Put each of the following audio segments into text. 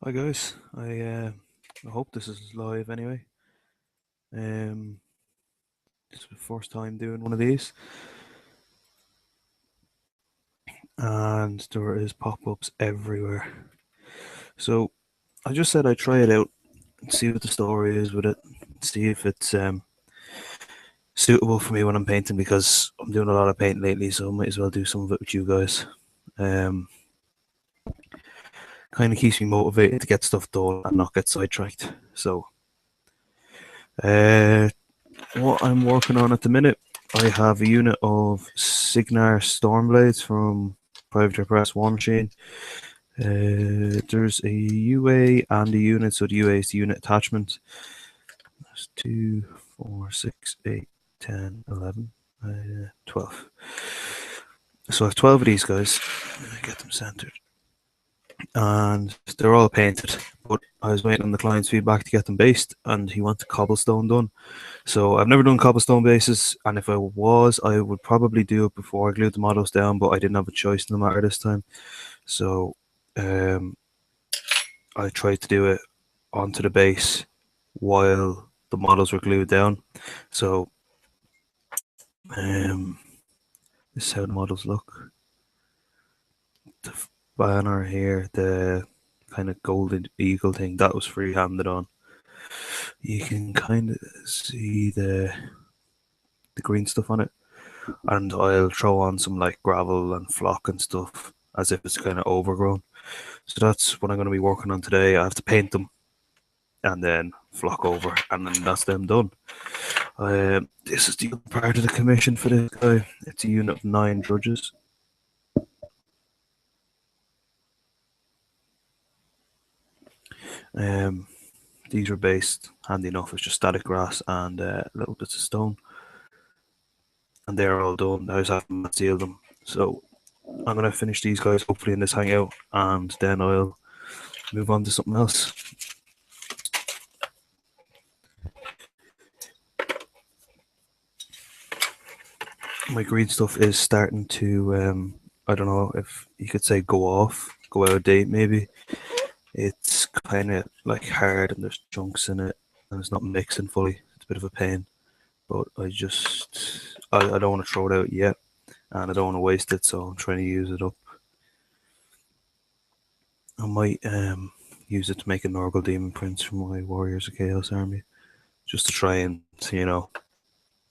Hi guys, I hope this is live anyway. Um, this is the first time doing one of these, and there is pop-ups everywhere. So I just said I'd try it out and see what the story is with it, see if it's suitable for me when I'm painting because I'm doing a lot of painting lately, so I might as well do some of it with you guys. Um, Kind of keeps me motivated to get stuff done and not get sidetracked. So, uh, what I'm working on at the minute, I have a unit of Signar Stormblades from Private Press War Machine. There's a UA and a unit, so the UA is the unit attachment. That's 2, 4, 6, 8, 10, 11, 12. So I have 12 of these guys. Get them centered. And they're all painted, but I was waiting on the client's feedback to get them based, and he wanted cobblestone done. So I've never done cobblestone bases, and if I was, I would probably do it before I glued the models down, but I didn't have a choice in the matter this time. So I tried to do it onto the base while the models were glued down. So this is how the models look. The banner here, the kind of golden eagle thing, that was free-handed on. You can kind of see the green stuff on it, and I'll throw on some like gravel and flock and stuff as if it's kind of overgrown. So that's what I'm going to be working on today. I have to paint them and then flock over, and then that's them done. This is the other part of the commission for this guy. It's a unit of 9 drudges. These were based, handy enough, it's just static grass and little bits of stone. And they're all done. I just haven't sealed them. So I'm going to finish these guys hopefully in this hangout, and then I'll move on to something else. My green stuff is starting to, I don't know if you could say go out of date maybe. It's kind of like hard and there's chunks in it and it's not mixing fully. It's a bit of a pain, but I don't want to throw it out yet, and I don't want to waste it, so I'm trying to use it up. I might use it to make a Norgal Demon Prince for my Warriors of Chaos army, just to try and,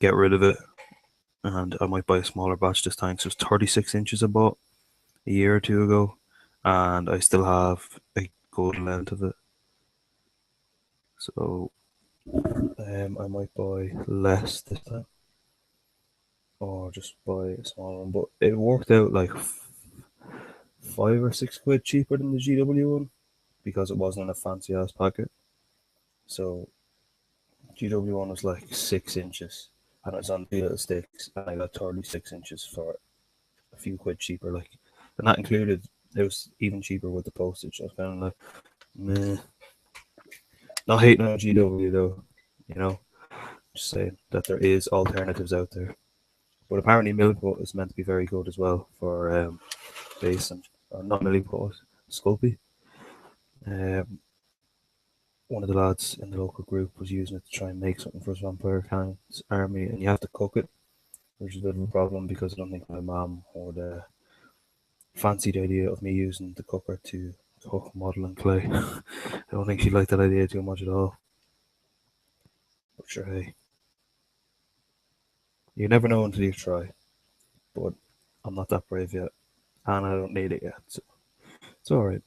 get rid of it. And I might buy a smaller batch this time. So it's 36 inches I bought a year or two ago, and I still have a good length of it. So I might buy less this time, or just buy a small one. But it worked out like £5 or £6 cheaper than the GW one because it wasn't in a fancy ass packet. So GW one was like 6 inches, and it was on 2 little sticks, and I got 36 inches for a few quid cheaper. Like, and that included, it was even cheaper with the postage. I was kind of like, meh. Not hating on GW though, you know. Just saying that there is alternatives out there. But apparently Milliput is meant to be very good as well for base and not Milliput, Sculpey. Um, one of the lads in the local group was using it to try and make something for his vampire client's army, and you have to cook it, which is a bit of a problem because I don't think my mom would fancy the idea of me using the cooker to cook modelling clay. I don't think she liked that idea too much at all. But sure, hey, you never know until you try. But I'm not that brave yet, and I don't need it yet, so it's all right.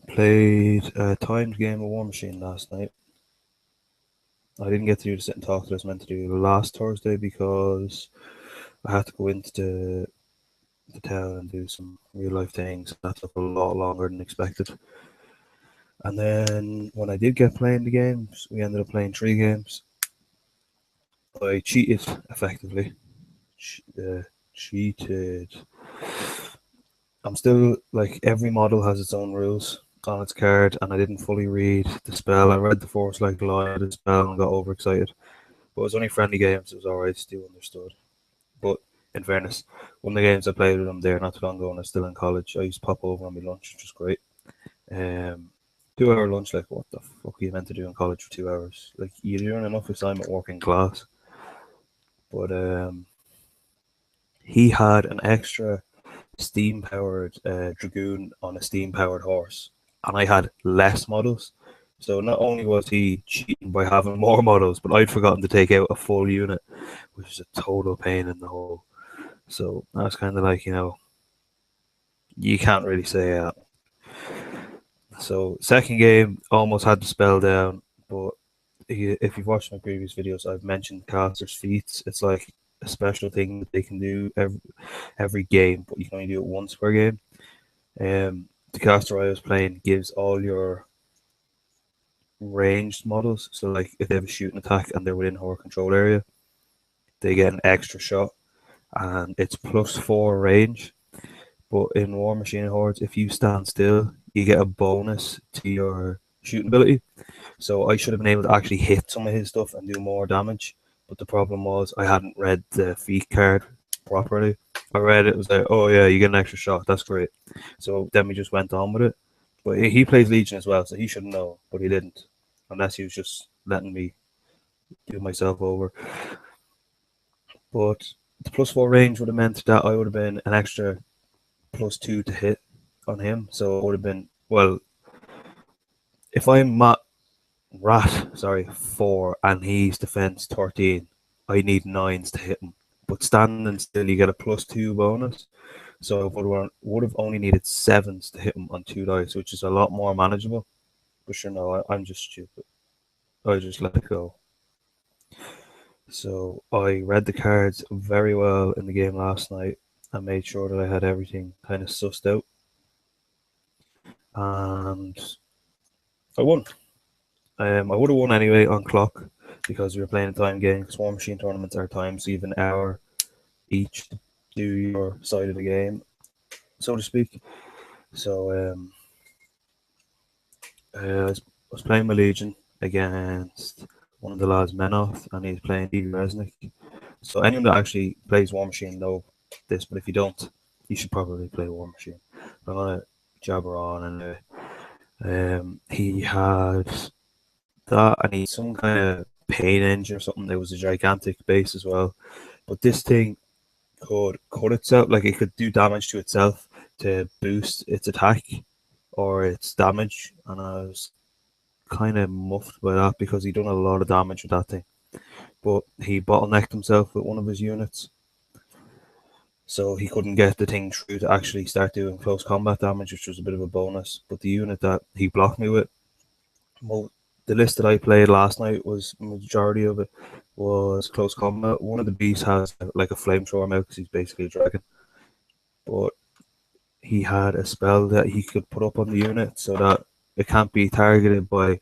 Played a timed game of War Machine last night. I didn't get to do the sit and talk that I was meant to do last Thursday because I had to go into the town and do some real life things. That took a lot longer than expected. And then when I did get playing the games, we ended up playing 3 games. I cheated effectively. Cheated. I'm still like, every model has its own rules on its card, and I didn't fully read the spell. I read the force like the line of the spell and got overexcited. But it was only friendly games, it was alright, still understood. But In fairness, one of the games I played with him there not too long ago when I was still in college, I used to pop over on my lunch, which was great. 2 hour lunch, like what the fuck are you meant to do in college for 2 hours? Like you're doing enough assignment work in class. But he had an extra steam powered dragoon on a steam powered horse, and I had less models. So not only was he cheating by having more models, but I'd forgotten to take out a full unit, which is a total pain in the hole. So that's kind of like, you can't really say that. So second game almost had to spell down, but if you've watched my previous videos, I've mentioned casters' feats. It's like a special thing that they can do every game, but you can only do it once per game. The caster I was playing gives all your ranged models, so like if they have a shooting attack and they're within her control area, they get an extra shot, and it's +4 range. But in War Machine Hordes, if you stand still, you get a bonus to your shooting ability. So I should have been able to actually hit some of his stuff and do more damage. But the problem was I hadn't read the feat card properly. I read it, was like, oh yeah, you get an extra shot. That's great. So then we just went on with it. But he plays Legion as well, so he should know, but he didn't. Unless he was just letting me do myself over. But the +4 range would have meant that I would have been an extra +2 to hit on him. So it would have been, well, if I'm Rat 4 and he's defense 13, I need 9s to hit him. But standing still, you get a +2 bonus. So I would have only needed 7s to hit him on 2 dice, which is a lot more manageable. But sure, no, I'm just stupid. I just let it go. So I read the cards very well in the game last night and made sure that I had everything kind of sussed out. And I won. I would have won anyway on clock because we were playing a time game, because War Machine tournaments are timed, so you have an hour each to do your side of the game, so to speak. So I was playing my Legion against one of the lads, Menoth, and he's playing D. Resnick. So anyone that actually plays War Machine know this, but if you don't, you should probably play War Machine. I'm gonna jabber on, and he had that, and he had some kind of pain engine or something. There was a gigantic base as well, but this thing could cut itself, like it could do damage to itself to boost its attack or its damage, and I was kind of muffed by that because he done a lot of damage with that thing. But he bottlenecked himself with one of his units, so he couldn't get the thing through to actually start doing close combat damage, which was a bit of a bonus. But the unit that he blocked me with, well, the list that I played last night was majority of it was close combat. One of the beasts has like a flamethrower mount because he's basically a dragon, but he had a spell that he could put up on the unit so that it can't be targeted by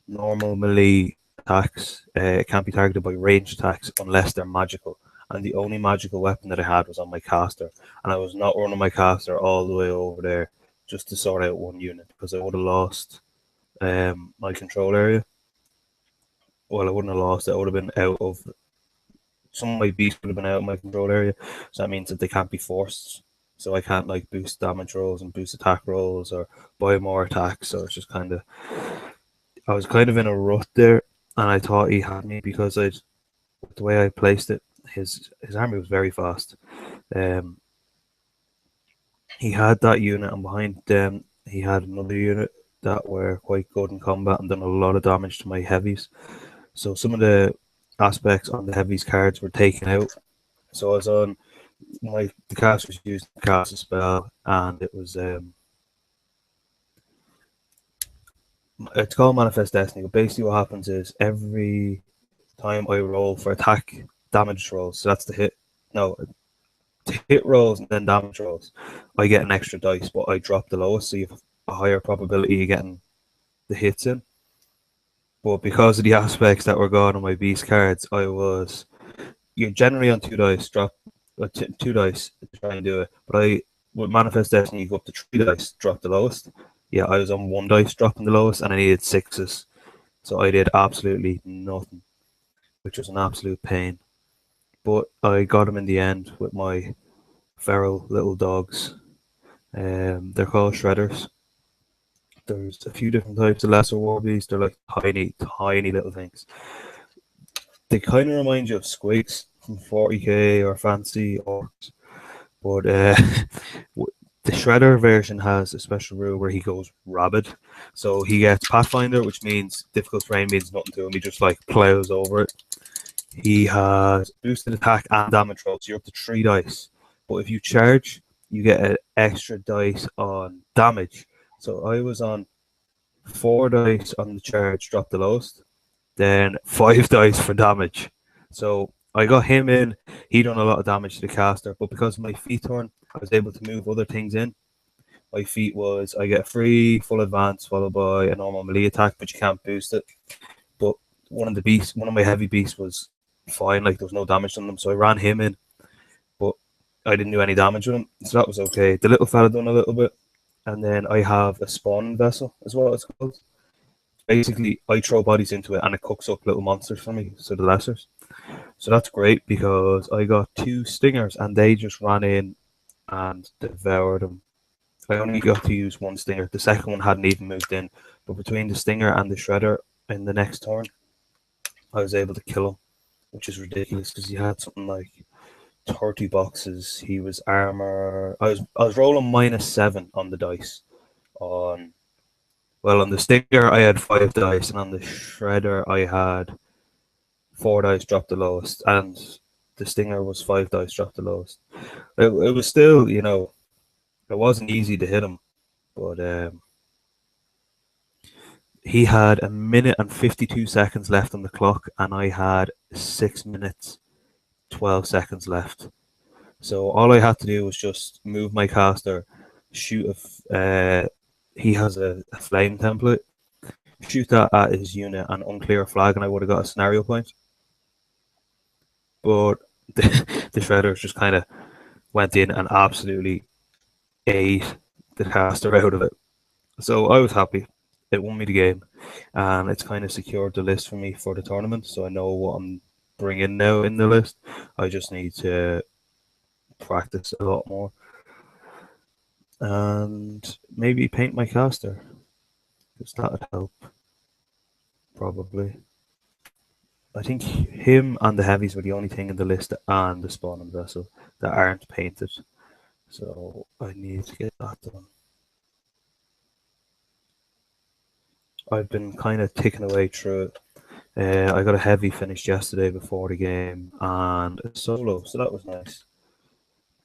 normal melee attacks. It can't be targeted by ranged attacks unless they're magical. And the only magical weapon that I had was on my caster, and I was not running my caster all the way over there just to sort out one unit because I would have lost my control area. Well, I wouldn't have lost it. I would have been out of some of my beasts would have been out of my control area. So that means that they can't be forced. So I can't like boost damage rolls and boost attack rolls or buy more attacks. So it's just I was kind of in a rut there, and I thought he had me because the way I placed it, his army was very fast. He had that unit, and behind them he had another unit that were quite good in combat and done a lot of damage to my heavies. So some of the aspects on the heavies cards were taken out. So I was on the casters used to cast a spell, and it was it's called Manifest Destiny. But basically, what happens is every time I roll for attack damage rolls, so that's to hit rolls and then damage rolls, I get an extra dice, but I drop the lowest, so you have a higher probability of getting the hits in. But because of the aspects that were gone on my beast cards, you're generally on 2 dice, drop 2 dice to try and do it. But with Manifest Destiny, you go up to 3 dice, drop the lowest. Yeah, I was on 1 dice dropping the lowest, and I needed 6s. So I did absolutely nothing, which was an absolute pain. but I got him in the end with my feral little dogs. They're called shredders. There's a few different types of lesser warbies. They're like tiny, tiny little things. They kind of remind you of squigs from 40k or fancy orcs, but the shredder version has a special rule where he goes rabid. So he gets Pathfinder, which means difficult terrain means nothing to him. He just like plows over it. He has boosted attack and damage roll, so you're up to 3 dice. But if you charge, you get an extra dice on damage. So I was on 4 dice on the charge, dropped the lowest, then 5 dice for damage. So I got him in. He done a lot of damage to the caster, but because of my feat turn, I was able to move other things in. My feat was I get a free full advance followed by a normal melee attack, but you can't boost it. But one of my heavy beasts was fine, like there was no damage on them, so I ran him in, but I didn't do any damage with him, so that was okay. The little fella done a little bit, and then I have a spawn vessel as well. It's called. Basically, I throw bodies into it, and it cooks up little monsters for me, so the lessers. So that's great because I got 2 stingers, and they just ran in and devoured them. I only got to use 1 stinger. The second one hadn't even moved in, but between the stinger and the shredder in the next turn, I was able to kill him, which is ridiculous because he had something like 30 boxes. He was armor. I was rolling -7 on the dice. On the stinger I had 5 dice, and on the shredder I had 4 dice, dropped the lowest, and the stinger was 5 dice, dropped the lowest. It was still, it wasn't easy to hit him, but he had 1 minute and 52 seconds left on the clock, and I had 6 minutes 12 seconds left. So all I had to do was just move my caster, shoot he has a flame template, shoot that at his unit and unclear a flag, and I would have got a scenario point. But the shredders just kind of went in and absolutely ate the caster out of it. So I was happy. It won me the game, and it's kind of secured the list for me for the tournament. So I know what I'm bringing now in the list. I just need to practice a lot more and maybe paint my caster, because that would help. Probably. I think him and the heavies were the only thing in the list, and the spawning vessel, that aren't painted. So I need to get that done. I've been kind of ticking away through it. I got a heavy finished yesterday before the game, and a solo, so that was nice.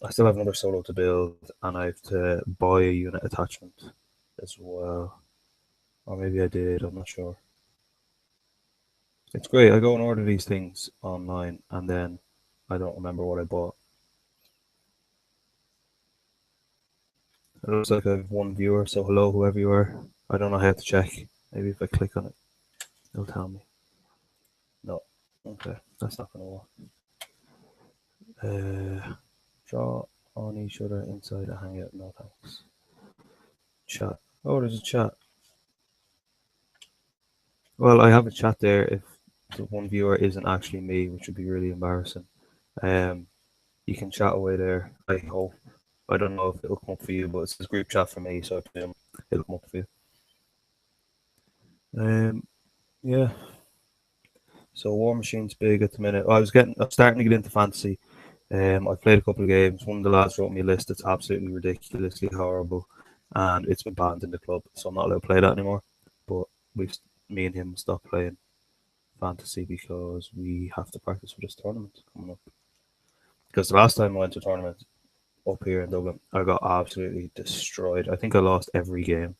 I still have another solo to build, and I have to buy a unit attachment as well. Or maybe I did, I'm not sure. It's great. I go and order these things online, and then I don't remember what I bought. It looks like I have 1 viewer, so hello, whoever you are. I don't know how to check. Maybe if I click on it, it'll tell me. No. Okay, that's not going to work. Draw on each other inside a hangout. No thanks. Chat. Oh, there's a chat. Well, I have a chat there if the 1 viewer isn't actually me, which would be really embarrassing. You can chat away there, I hope. I don't know if it'll come up for you, but it's a group chat for me, so I presume it'll come up for you. Yeah. So War Machine's big at the minute. I'm starting to get into fantasy. I've played a couple of games. One of the lads wrote me a list that's absolutely ridiculously horrible, and it's been banned in the club, so I'm not allowed to play that anymore. But me and him stopped playing fantasy because we have to practice for this tournament coming up. Because the last time I went to a tournament up here in Dublin, I got absolutely destroyed. I think I lost every game.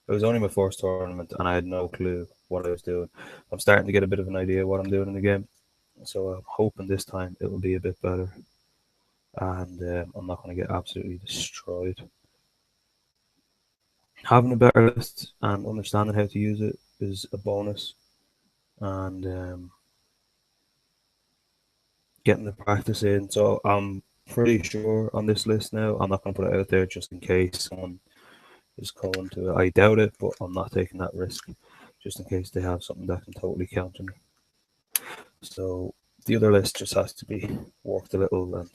It was only my first tournament, and I had no clue what I was doing. I'm starting to get a bit of an idea what I'm doing in the game, so I'm hoping this time it will be a bit better, and I'm not going to get absolutely destroyed. Having a better list and understanding how to use it is a bonus, and getting the practice in. So I'm pretty sure on this list now. I'm not going to put it out there just in case someone is calling to it. I doubt it, but I'm not taking that risk just in case they have something that can totally counter me. So The other list just has to be worked a little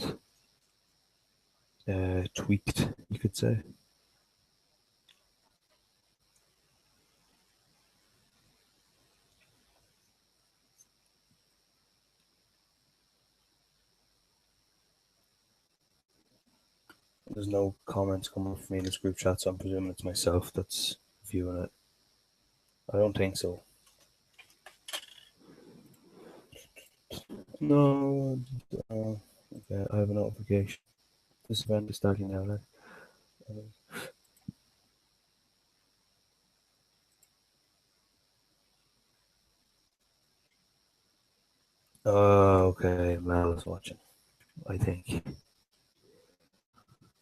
and tweaked, you could say. There's no comments coming from me in this group chat, so I'm presuming it's myself that's viewing it. I don't think so. No. Okay, I have a notification. This event is starting now. Right? Okay. Mel is watching, I think.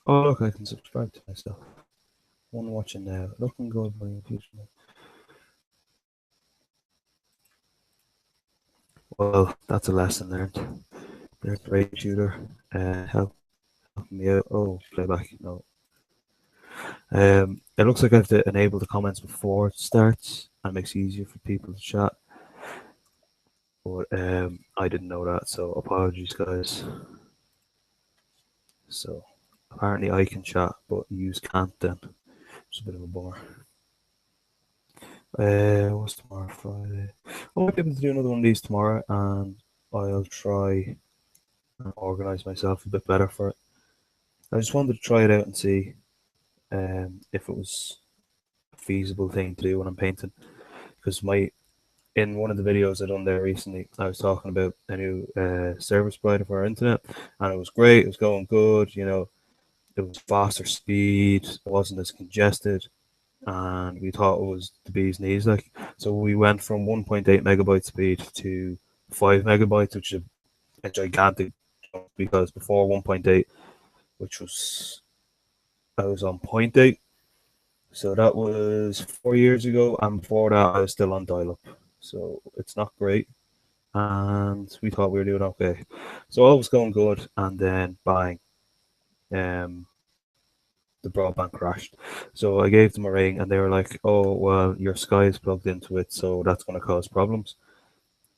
Oh, look, I can subscribe to myself. One watching now. Looking good for your future. Well, that's a lesson learned. There's a great shooter. Help me out. Oh, playback. No. It looks like I have to enable the comments before it starts, and it makes it easier for people to chat. But I didn't know that, so apologies, guys. So apparently I can chat, but you can't. Then it's a bit of a bummer. What's tomorrow? Friday. I might be able to do another one of these tomorrow, and I'll try and organize myself a bit better for it. I just wanted to try it out and see if it was a feasible thing to do when I'm painting. Because in one of the videos I done there recently, I was talking about a new service provider for our internet, and it was great. It was going good. It was faster speed. It wasn't as congested, and we thought it was the bee's knees. So we went from 1.8 megabyte speed to 5 megabytes, which is a gigantic jump because before 1.8, which was I was on point 0.8. So that was 4 years ago, and before that, I was still on dial up. So it's not great, and we thought we were doing okay. So all was going good, and then bang, um, the broadband crashed. So I gave them a ring, and they were like, "Oh, well, your Sky is plugged into it, so that's going to cause problems."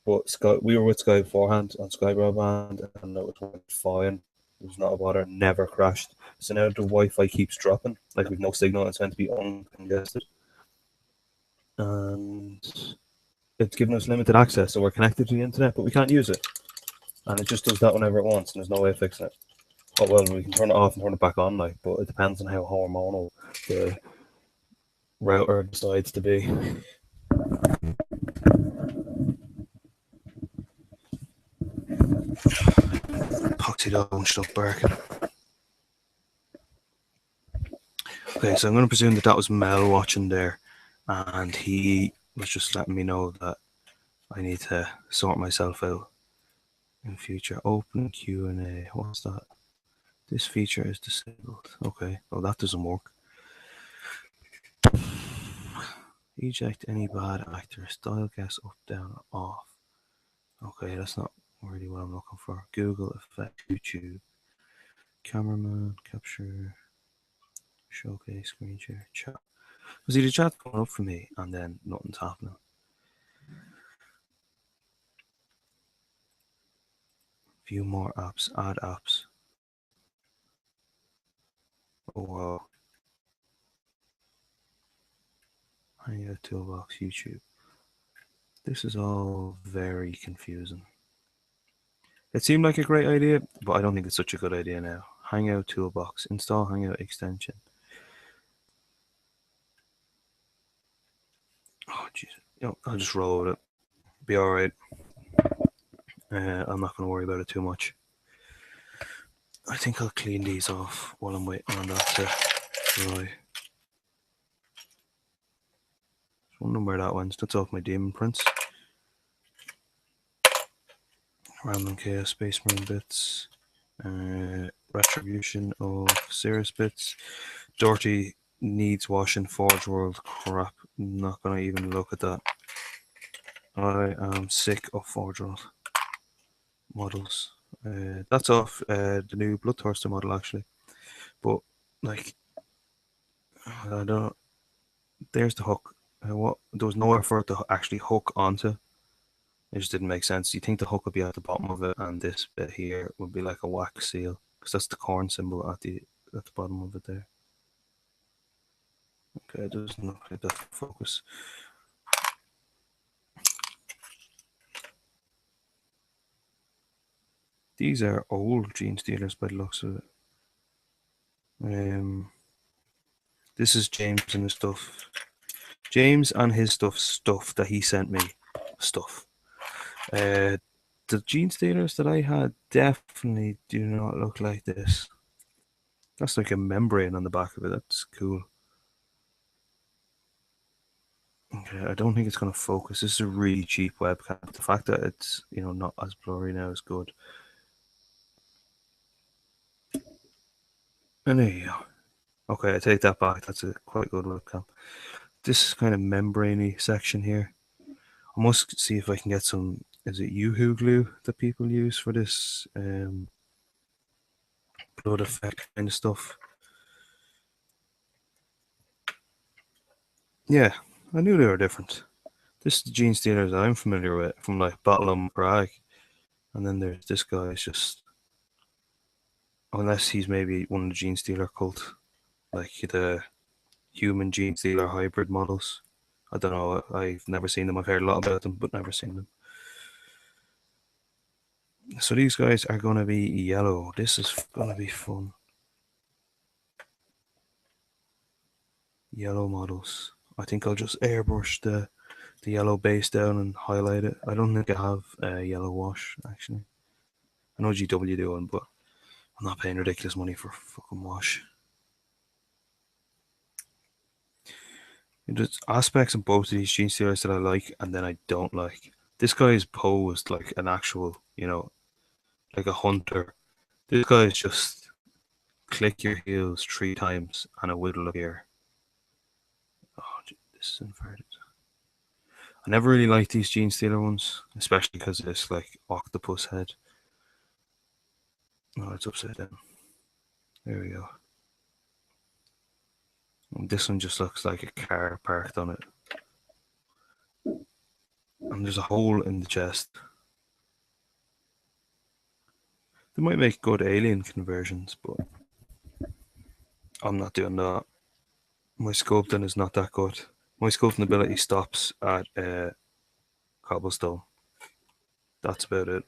But we were with Sky beforehand on Sky broadband, and it was working fine. It was not a bother, never crashed. So now the Wi-Fi keeps dropping, like we've no signal. It's meant to be uncongested, and it's giving us limited access. So we're connected to the internet, but we can't use it, and it just does that whenever it wants, and there's no way of fixing it. Oh well, we can turn it off and turn it back on, like, but it depends on how hormonal the router decides to be. Poxy dog won't stop barking. Okay, so I'm going to presume that was Mel watching there, and he was just letting me know that I need to sort myself out in future. Open Q&A. What's that? This feature is disabled. Okay, well that doesn't work. Eject any bad actors. Dial guests up, down, off. Okay, that's not really what I'm looking for. Google effect, YouTube, cameraman, capture, showcase, screen share, chat. See, the chat's coming up for me, and then nothing's happening. View more apps, add apps. Oh wow. Hangout toolbox, YouTube. This is all very confusing. It seemed like a great idea, but I don't think it's such a good idea now. Hangout toolbox, install Hangout extension. Oh jeez, I'll just roll with it. Be all right. I'm not going to worry about it too much. I think I'll clean these off while I'm waiting on that to dry. I wonder where that went. That's off my Demon Prince. Random Chaos, Space Marine bits. Retribution of Cirrus bits. Dirty needs washing. Forge World crap. I'm not going to even look at that. I am sick of Forge World models. That's off the new Bloodthirster model actually. But like, I don't. There's the hook. There was nowhere for it to actually hook onto. It just didn't make sense. You think the hook would be at the bottom of it, and this bit here would be like a wax seal, because that's the corn symbol at the bottom of it there. Okay, it doesn't look like that focus. These are old gene stealers by the looks of it. This is James and his stuff. James and his stuff that he sent me. Stuff. The gene stealers that I had definitely do not look like this. That's like a membrane on the back of it. That's cool. Okay, I don't think it's going to focus. This is a really cheap webcam. The fact that it's, not as blurry now is good. And there you go. Okay, I take that back. That's a quite good webcam. This kind of membraney section here. I must see if I can get some. Is it Yoo-hoo glue that people use for this blood effect kind of stuff? Yeah, I knew they were different. This is the gene stealers that I'm familiar with from like Bottom Prague, and then there's this guy. It's just, unless he's maybe one of the gene stealer cult, like the human gene stealer hybrid models. I don't know. I've never seen them. I've heard a lot about them, but never seen them. So these guys are going to be yellow. This is going to be fun. Yellow models. I think I'll just airbrush the yellow base down and highlight it. I don't think I have a yellow wash, actually. I know GW do one, but I'm not paying ridiculous money for fucking wash. There's aspects of both of these gene stealers that I like and then I don't like. This guy is posed like an actual, like a hunter. This guy is just click your heels 3 times and it will appear. Oh, this is inverted. I never really liked these gene stealer ones, especially because of this like octopus head. Oh, it's upside down. There we go. And this one just looks like a car parked on it. And there's a hole in the chest. They might make good alien conversions, but I'm not doing that. My sculpting is not that good. My sculpting ability stops at cobblestone. That's about it.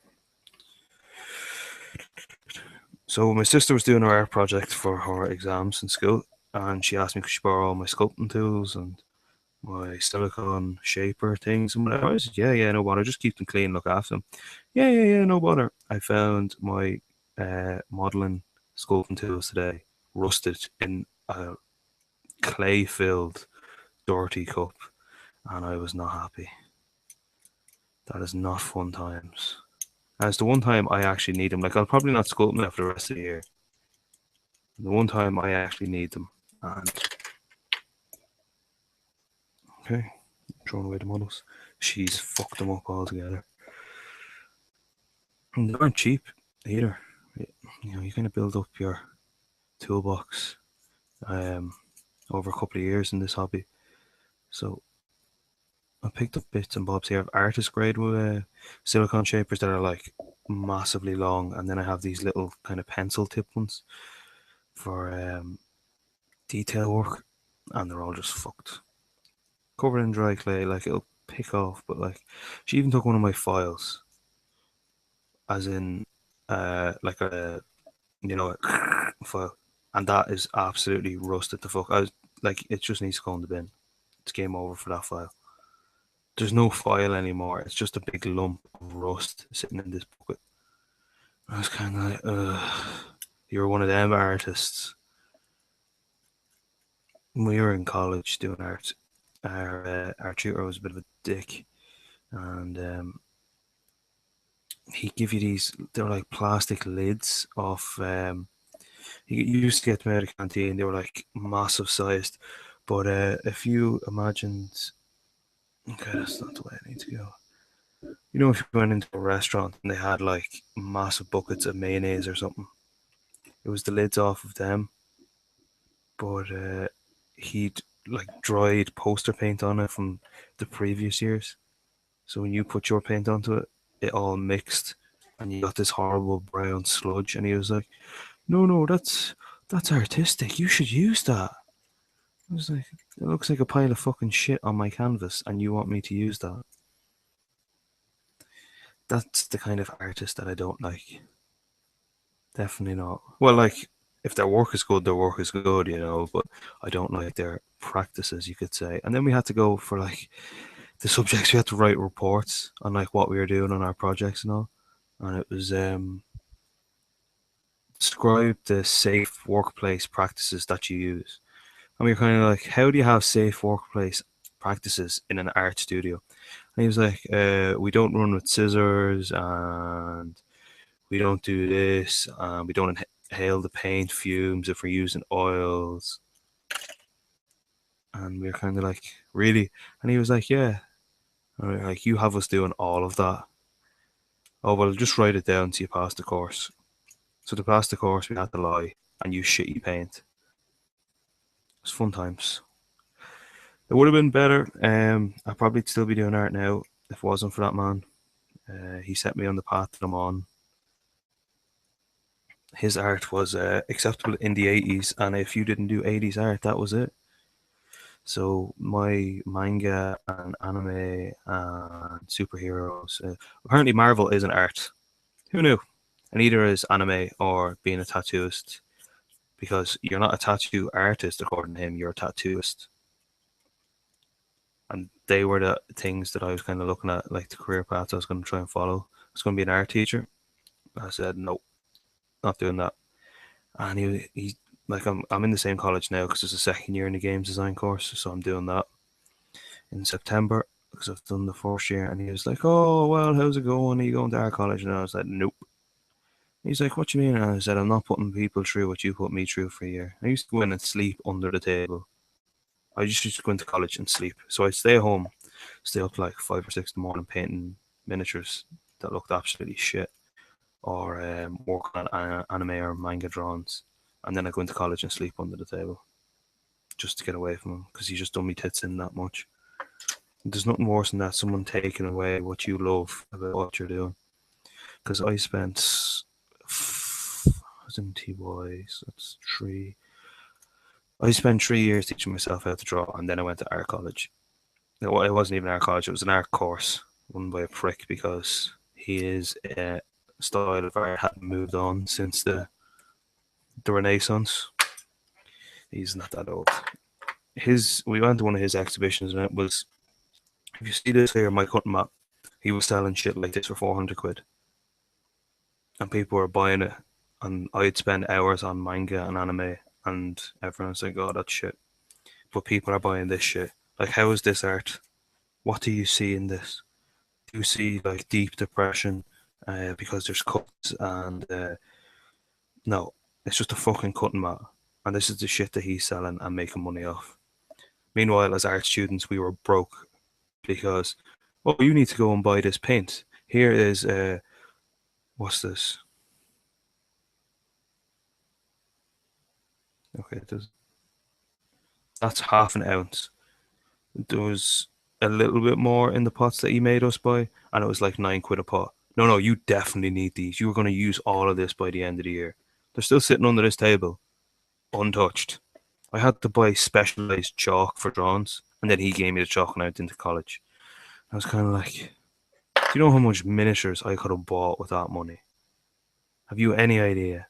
So my sister was doing her art project for her exams in school, and she asked me could she borrow all my sculpting tools and my silicone shaper things and whatever. I said, yeah, no bother. Just keep them clean, look after them. Yeah, no bother. I found my modeling sculpting tools today rusted in a clay-filled dirty cup, and I was not happy. That is not fun times. And it's the one time I actually need them. Like, I'll probably not sculpt them for the rest of the year. The one time I actually need them. And okay, throwing away the models. She's fucked them up altogether. And they aren't cheap either. You kind of build up your toolbox over a couple of years in this hobby. So I picked up bits and bobs here of artist grade silicone shapers that are like massively long, and then I have these little kind of pencil tip ones for detail work, and they're all just fucked. Covered in dry clay, like it'll pick off, but like she even took one of my files, as in like a file, and that is absolutely rusted the fuck. I was like, it just needs to go in the bin. It's game over for that file. There's no file anymore. It's just a big lump of rust sitting in this bucket. I was kind of like, you're one of them artists. When we were in college doing art, our tutor was a bit of a dick, and he'd give you these. They're like plastic lids off. You used to get them out of the canteen. They were like massive sized, but if you imagined, okay, that's not the way I need to go. If you went into a restaurant and they had like massive buckets of mayonnaise or something, it was the lids off of them, but he'd like dried poster paint on it from the previous years. So when you put your paint onto it, it all mixed, and you got this horrible brown sludge. And he was like, "No, no, that's artistic. You should use that." I was like, "It looks like a pile of fucking shit on my canvas, and you want me to use that?" That's the kind of artist that I don't like. Definitely not. Well, like, if their work is good, their work is good, but I don't like their practices, you could say. And then we had to go for, like, the subjects. We had to write reports on, like, what we were doing on our projects and all. And it was describe the safe workplace practices that you use. And we were kind of like, how do you have safe workplace practices in an art studio? And he was like, we don't run with scissors, and we don't do this, we don't inhale the paint fumes if we're using oils. And we were kind of like, really? And he was like, yeah. And we were like, you have us doing all of that. Oh, well, just write it down so you pass the course. So to pass the course, we had to lie and use shitty paint. It was fun times. It would have been better. I'd probably still be doing art now if it wasn't for that man. He set me on the path that I'm on. His art was acceptable in the 80s, and if you didn't do 80s art, that was it. So my manga and anime and superheroes. Apparently, Marvel is an art. Who knew? And either is anime or being a tattooist, because you're not a tattoo artist according to him. You're a tattooist. And they were the things that I was kind of looking at, like the career paths I was going to try and follow. I was going to be an art teacher. I said no, not doing that. And he like I'm in the same college now because it's a second year in the games design course, so I'm doing that in September because I've done the first year. And he was like, "Oh well, how's it going? Are you going to our college?" And I was like, "Nope." He's like, "What do you mean?" And I said, "I'm not putting people through what you put me through for a year. I used to go in and sleep under the table. I just used to go into college and sleep. So I'd stay home, stay up like 5 or 6 in the morning painting miniatures that looked absolutely shit, or work on anime or manga drawings, and then I go into college and sleep under the table just to get away from him because he just done me tits in that much. There's nothing worse than that, someone taking away what you love about what you're doing. Because I spent, I was in TY, so that's three. I spent 3 years teaching myself how to draw, and then I went to art college. No, it wasn't even art college; it was an art course run by a prick because his style of art hadn't moved on since the Renaissance. He's not that old. We went to one of his exhibitions, and it was, if you see this here, my cutting mat, he was selling shit like this for 400 quid, and people were buying it, and I'd spend hours on manga and anime, and everyone's like, "Oh, that's shit," but people are buying this shit. Like, how is this art? What do you see in this? Do you see like deep depression because there's cuts and no, it's just a fucking cutting mat, and this is the shit that he's selling and making money off. Meanwhile, as art students, we were broke because, oh, you need to go and buy this paint. Here is what's this? Okay, that's half an ounce. There was a little bit more in the pots that he made us buy, and it was like 9 quid a pot. No, no, you definitely need these. You were going to use all of this by the end of the year. They're still sitting under this table, untouched. I had to buy specialized chalk for drawings, and then he gave me the chalk when I went into college. I was kind of like, do you know how much miniatures I could have bought with that money? Have you any idea?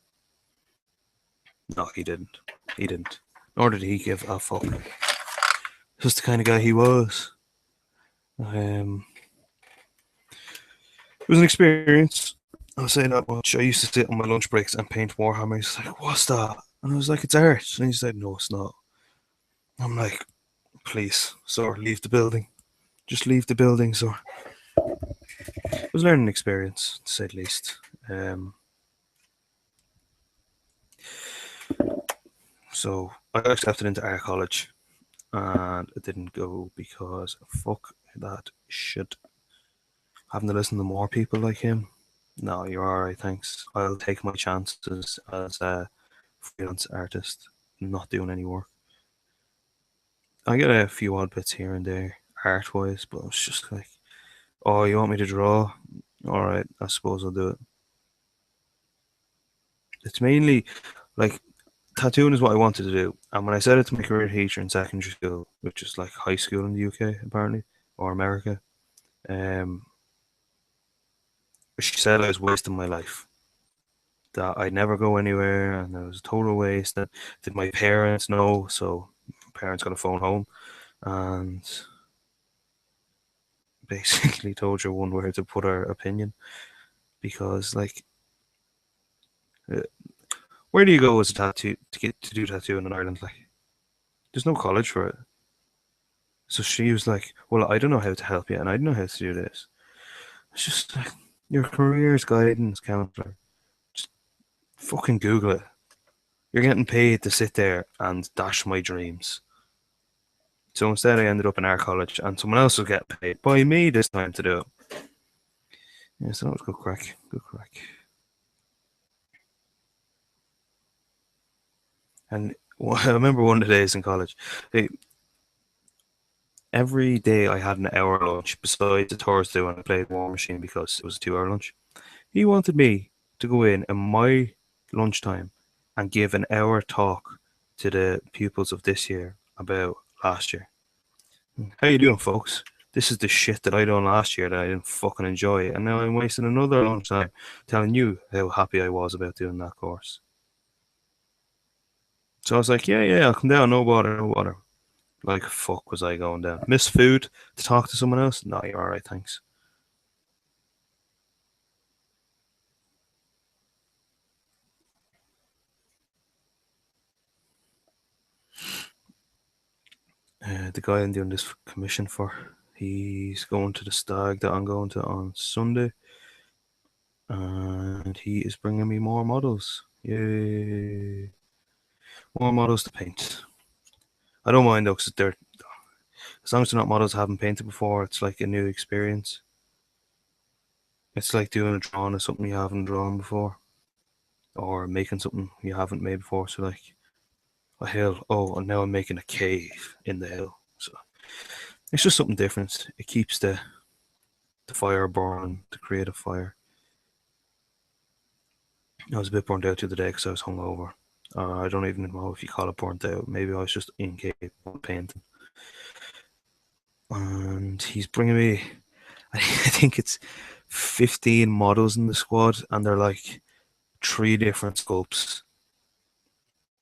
No, he didn't. He didn't. Nor did he give a fuck. Just the kind of guy he was. It was an experience. I'll say that much. I used to sit on my lunch breaks and paint Warhammer. He's like, "What's that?" And I was like, "It's art." And he said, "No, it's not." I'm like, "Please, sir, leave the building. Just leave the building, sir." It was a learning experience, to say the least. So I got accepted into art college, and it didn't go because fuck that shit. Having to listen to more people like him. No, you're alright, thanks. I'll take my chances as a freelance artist, not doing any work. I get a few odd bits here and there, art wise, but it's just like Oh, you want me to draw? All right, I suppose I'll do it. It's mainly like tattooing is what I wanted to do, and when I said it to my career teacher in secondary school, which is like high school in the UK apparently or America, um, she said I was wasting my life, that I'd never go anywhere, and it was a total waste. That did my parents know? So my parents got a phone home and basically told her one word to put her opinion because like uh, where do you go as a tattoo to get to do tattooing in Ireland? Like there's no college for it. So she was like, "Well, I don't know how to help you, and I don't know how to do this." It's just like your career's guidance counselor. Just fucking Google it. You're getting paid to sit there and dash my dreams. So instead, I ended up in our college, and someone else was getting paid by me this time to do it. Yeah, so that was good crack. Good crack. And I remember one of the days in college. They, every day I had an hour lunch besides the Thursday when I played War Machine because it was a 2 hour lunch. He wanted me to go in my lunchtime and give an hour talk to the pupils of this year about last year. How you doing, folks? This is the shit that I done last year that I didn't fucking enjoy, and now I'm wasting another lunchtime telling you how happy I was about doing that course. So I was like, yeah, I'll come down, no bother, no bother. Like, fuck was I going down? Miss food to talk to someone else? No, you're alright, thanks. The guy I'm doing this commission for, he's going to the stag that I'm going to on Sunday, and he is bringing me more models. Yay! More models to paint. I don't mind though, because they're as long as they're not models I haven't painted before, it's like a new experience. It's like doing a drawing of something you haven't drawn before, or making something you haven't made before. So like a hill. Oh, and now I'm making a cave in the hill. So it's just something different. It keeps the fire burning, the creative fire. I was a bit burnt out the other day because I was hungover. I don't even know if you call it burnt out. Maybe I was just incapable of painting. And he's bringing me, I think it's 15 models in the squad, and they're like three different sculpts.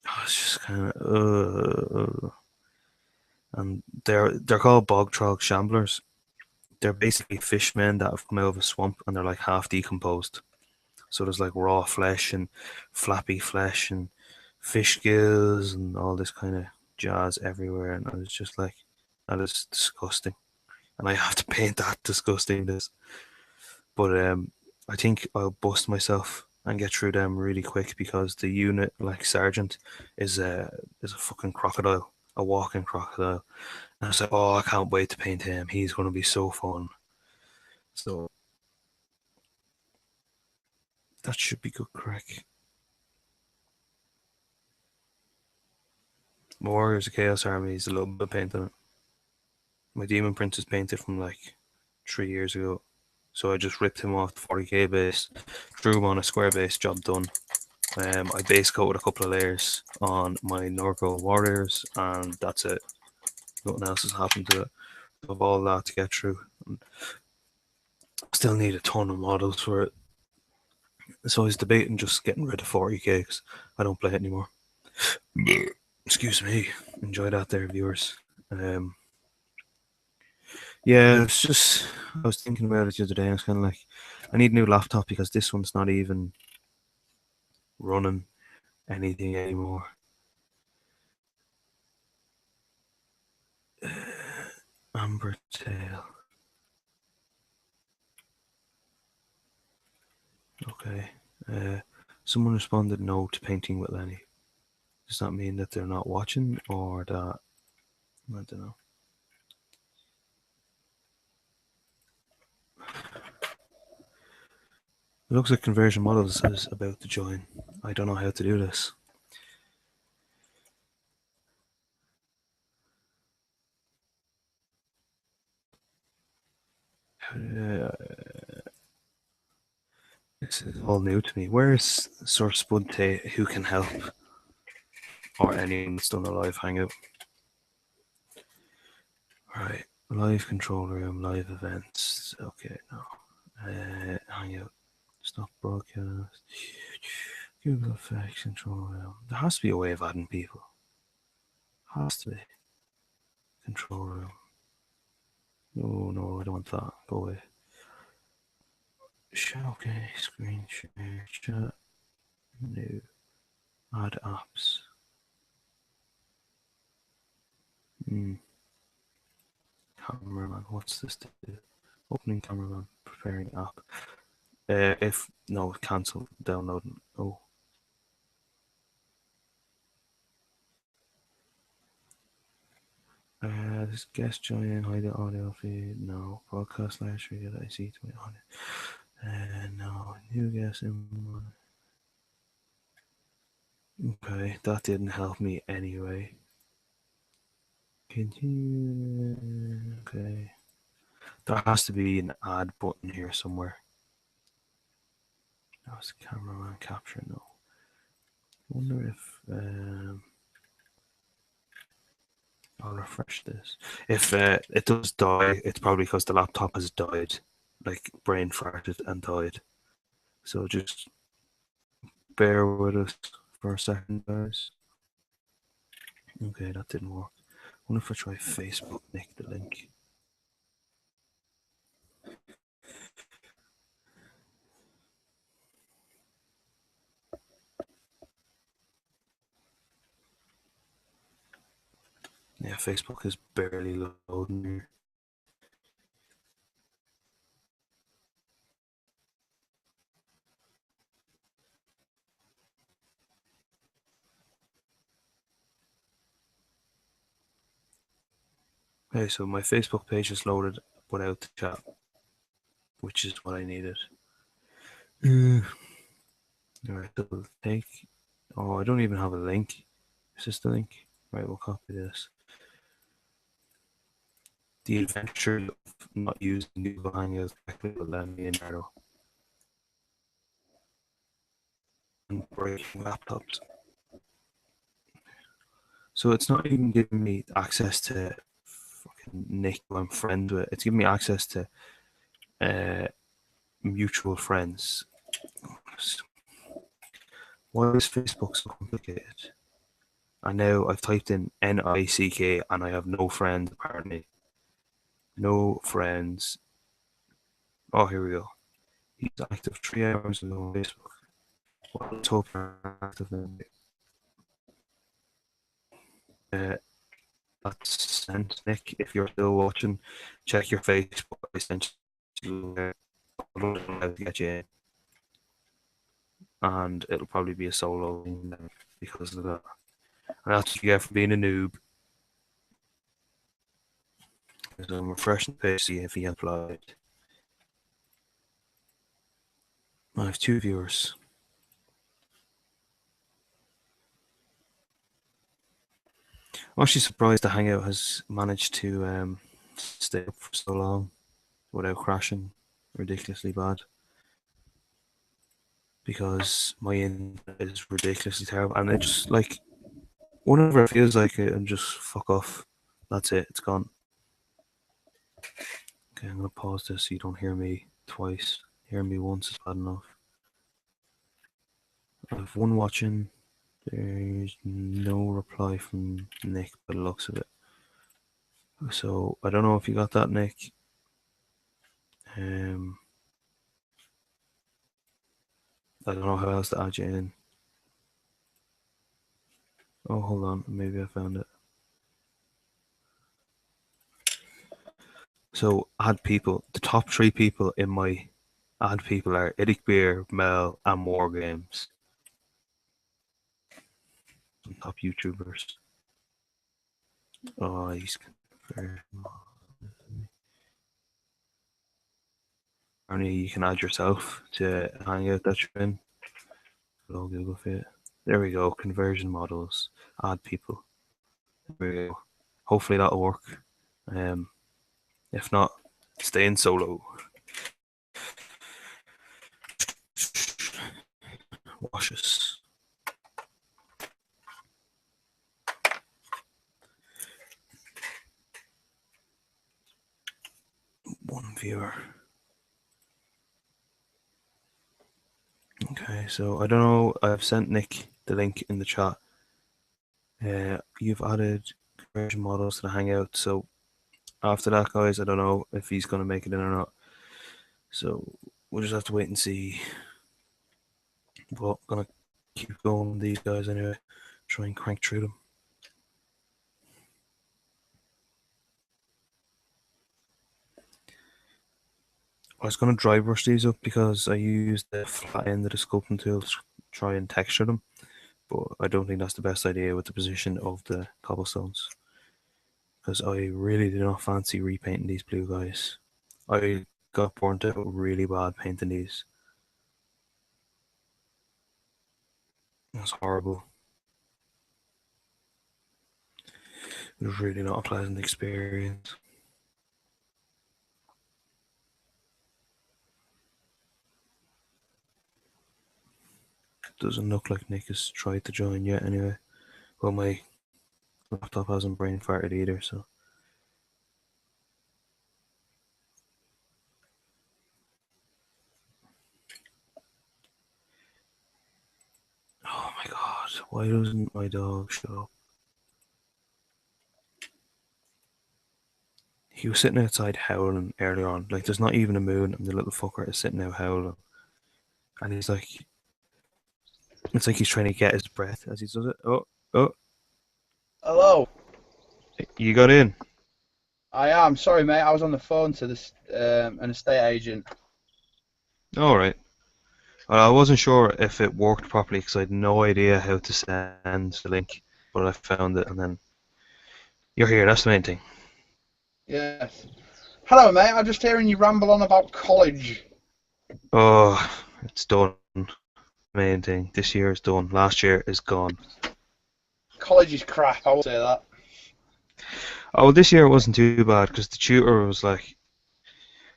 Oh, it's just kind of, and they're called bog trog shamblers. They're basically fishmen that have come out of a swamp, and they're like half decomposed. So there's like raw flesh and flappy flesh and fish gills and all this kind of jazz everywhere. And I was just like, that is disgusting. And I have to paint that disgustingness. But I think I'll bust myself and get through them really quick because the unit, like Sergeant, is a fucking crocodile, a walking crocodile. And I was like, oh, I can't wait to paint him. He's going to be so fun. So that should be good crack. My Warriors of Chaos Army is a little bit of paint on it. My Demon Prince is painted from like 3 years ago. So I just ripped him off the 40k base, drew him on a square base, job done. I base coated a couple of layers on my Norco Warriors, and that's it. Nothing else has happened to it. Of all that to get through. Still need a ton of models for it. So I was debating just getting rid of 40k because I don't play it anymore. Excuse me. Enjoy that there, viewers. Um, yeah, it's just I was thinking about it the other day. I was kind of like, I need a new laptop because this one's not even running anything anymore. Amber Tail. Okay. Someone responded no to painting with Lenny. Does that mean that they're not watching or that I don't know? It looks like Conversion Models is about to join. I don't know how to do this. This is all new to me. Where's Sir Spudtay who can help? Or anyone that's done a live hangout. Right. Live control room, live events. Okay, no. Hangout. Stop broadcast. Google Effects control room. There has to be a way of adding people. Has to be. Control room. No, I don't want that. Go away. Okay, screen share, chat, new, add apps. Cameraman, what's this to do? Opening cameraman, preparing app. If no, cancel downloading. Oh. This guest join, hide the audio feed. No, broadcast last video that I see to my audio. No, new guest in. Okay, that didn't help me anyway. Continue. Okay. There has to be an add button here somewhere. That was cameraman capture. No. I wonder if I'll refresh this. If it does die, it's probably because the laptop has died, like brain farted and died. So just bear with us for a second, guys. Okay, that didn't work. I wonder if I try Facebook, nick the link. Yeah, Facebook is barely loading here. Okay, so my Facebook page is loaded without the chat, which is what I needed. Alright, so take. Oh, I don't even have a link. Is this the link? Right, we'll copy this. The adventure of not using Google Hangouts directly with Lenny and Nardo. And breaking laptops. So it's not even giving me access to fucking Nick who I'm friends with. It's giving me access to mutual friends. Why is Facebook so complicated? And now I've typed in NICK and I have no friends apparently. No friends. Oh, here we go. He's active 3 hours ago on Facebook. Well, let's hope you're active then. That's sent. Nick, if you're still watching, check your Facebook. I sent you to get you in. And it'll probably be a solo thing because of that. And that's what you get for being a noob. So I'm refreshing the page to see if he applied. I have 2 viewers. I'm actually surprised the Hangout has managed to stay up for so long without crashing ridiculously bad. Because my internet is ridiculously terrible. And it just, like, whenever it feels like it, and just fuck off. That's it, it's gone. Okay, I'm going to pause this so you don't hear me twice. Hear me once is bad enough. I have 1 watching. There's no reply from Nick by the looks of it. So I don't know if you got that, Nick. I don't know how else to add you in. Oh, hold on. Maybe I found it. So add people. The top 3 people in my add people are Idic Beer, Mel, and War Games. Some top YouTubers. Oh, he's Apparently you can add yourself to Hangout that you're in. Hello, Google Fit. There we go. Conversion models. Add people. There we go. Hopefully that'll work. If not, stay in solo. washes. One viewer. Okay, so I don't know. I've sent Nick the link in the chat. You've added conversion models to the hangout. So after that, guys, I don't know if he's going to make it in or not. So we'll just have to wait and see. But I'm going to keep going with these guys anyway. Try and crank through them. I was going to dry brush these up because I used the flat end of the sculpting tool to try and texture them. But I don't think that's the best idea with the position of the cobblestones. Because I really do not fancy repainting these blue guys. I got burnt out really bad painting these. It was horrible. It was really not a pleasant experience. Doesn't look like Nick has tried to join yet anyway. Well, my laptop hasn't brain farted either, so. Oh my god, why doesn't my dog show up? He was sitting outside howling earlier on. Like, there's not even a moon, and the little fucker is sitting out howling. And he's like, it's like he's trying to get his breath as he does it. Oh. Hello. You got in? I am. Sorry, mate. I was on the phone to this an estate agent. Alright. I wasn't sure if it worked properly because I had no idea how to send the link, but I found it, and then you're here. That's the main thing. Yes. Hello, mate. I'm just hearing you ramble on about college. Oh, it's done. Main thing. This year is done. Last year is gone. College is crap. I will say that. Oh, this year it wasn't too bad because the tutor was like,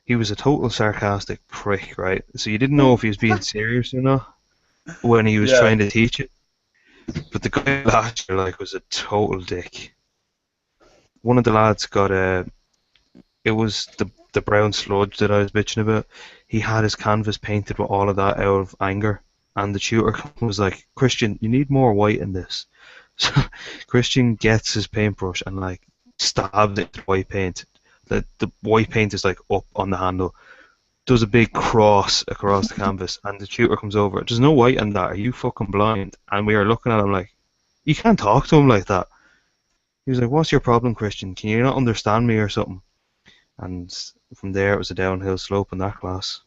he was a total sarcastic prick, right? So you didn't know if he was being serious or not when he was Yeah. trying to teach it. But the guy last year, like, was a total dick. One of the lads got it was the brown sludge that I was bitching about. He had his canvas painted with all of that out of anger, and the tutor was like, "Christian, you need more white in this." So Christian gets his paintbrush and like stabs it with white paint. The white paint is like up on the handle. Does a big cross across the canvas, and the tutor comes over. There's no white in that. Are you fucking blind? And we are looking at him like, you can't talk to him like that. He was like, "What's your problem, Christian? Can you not understand me or something?" And from there, it was a downhill slope in that class.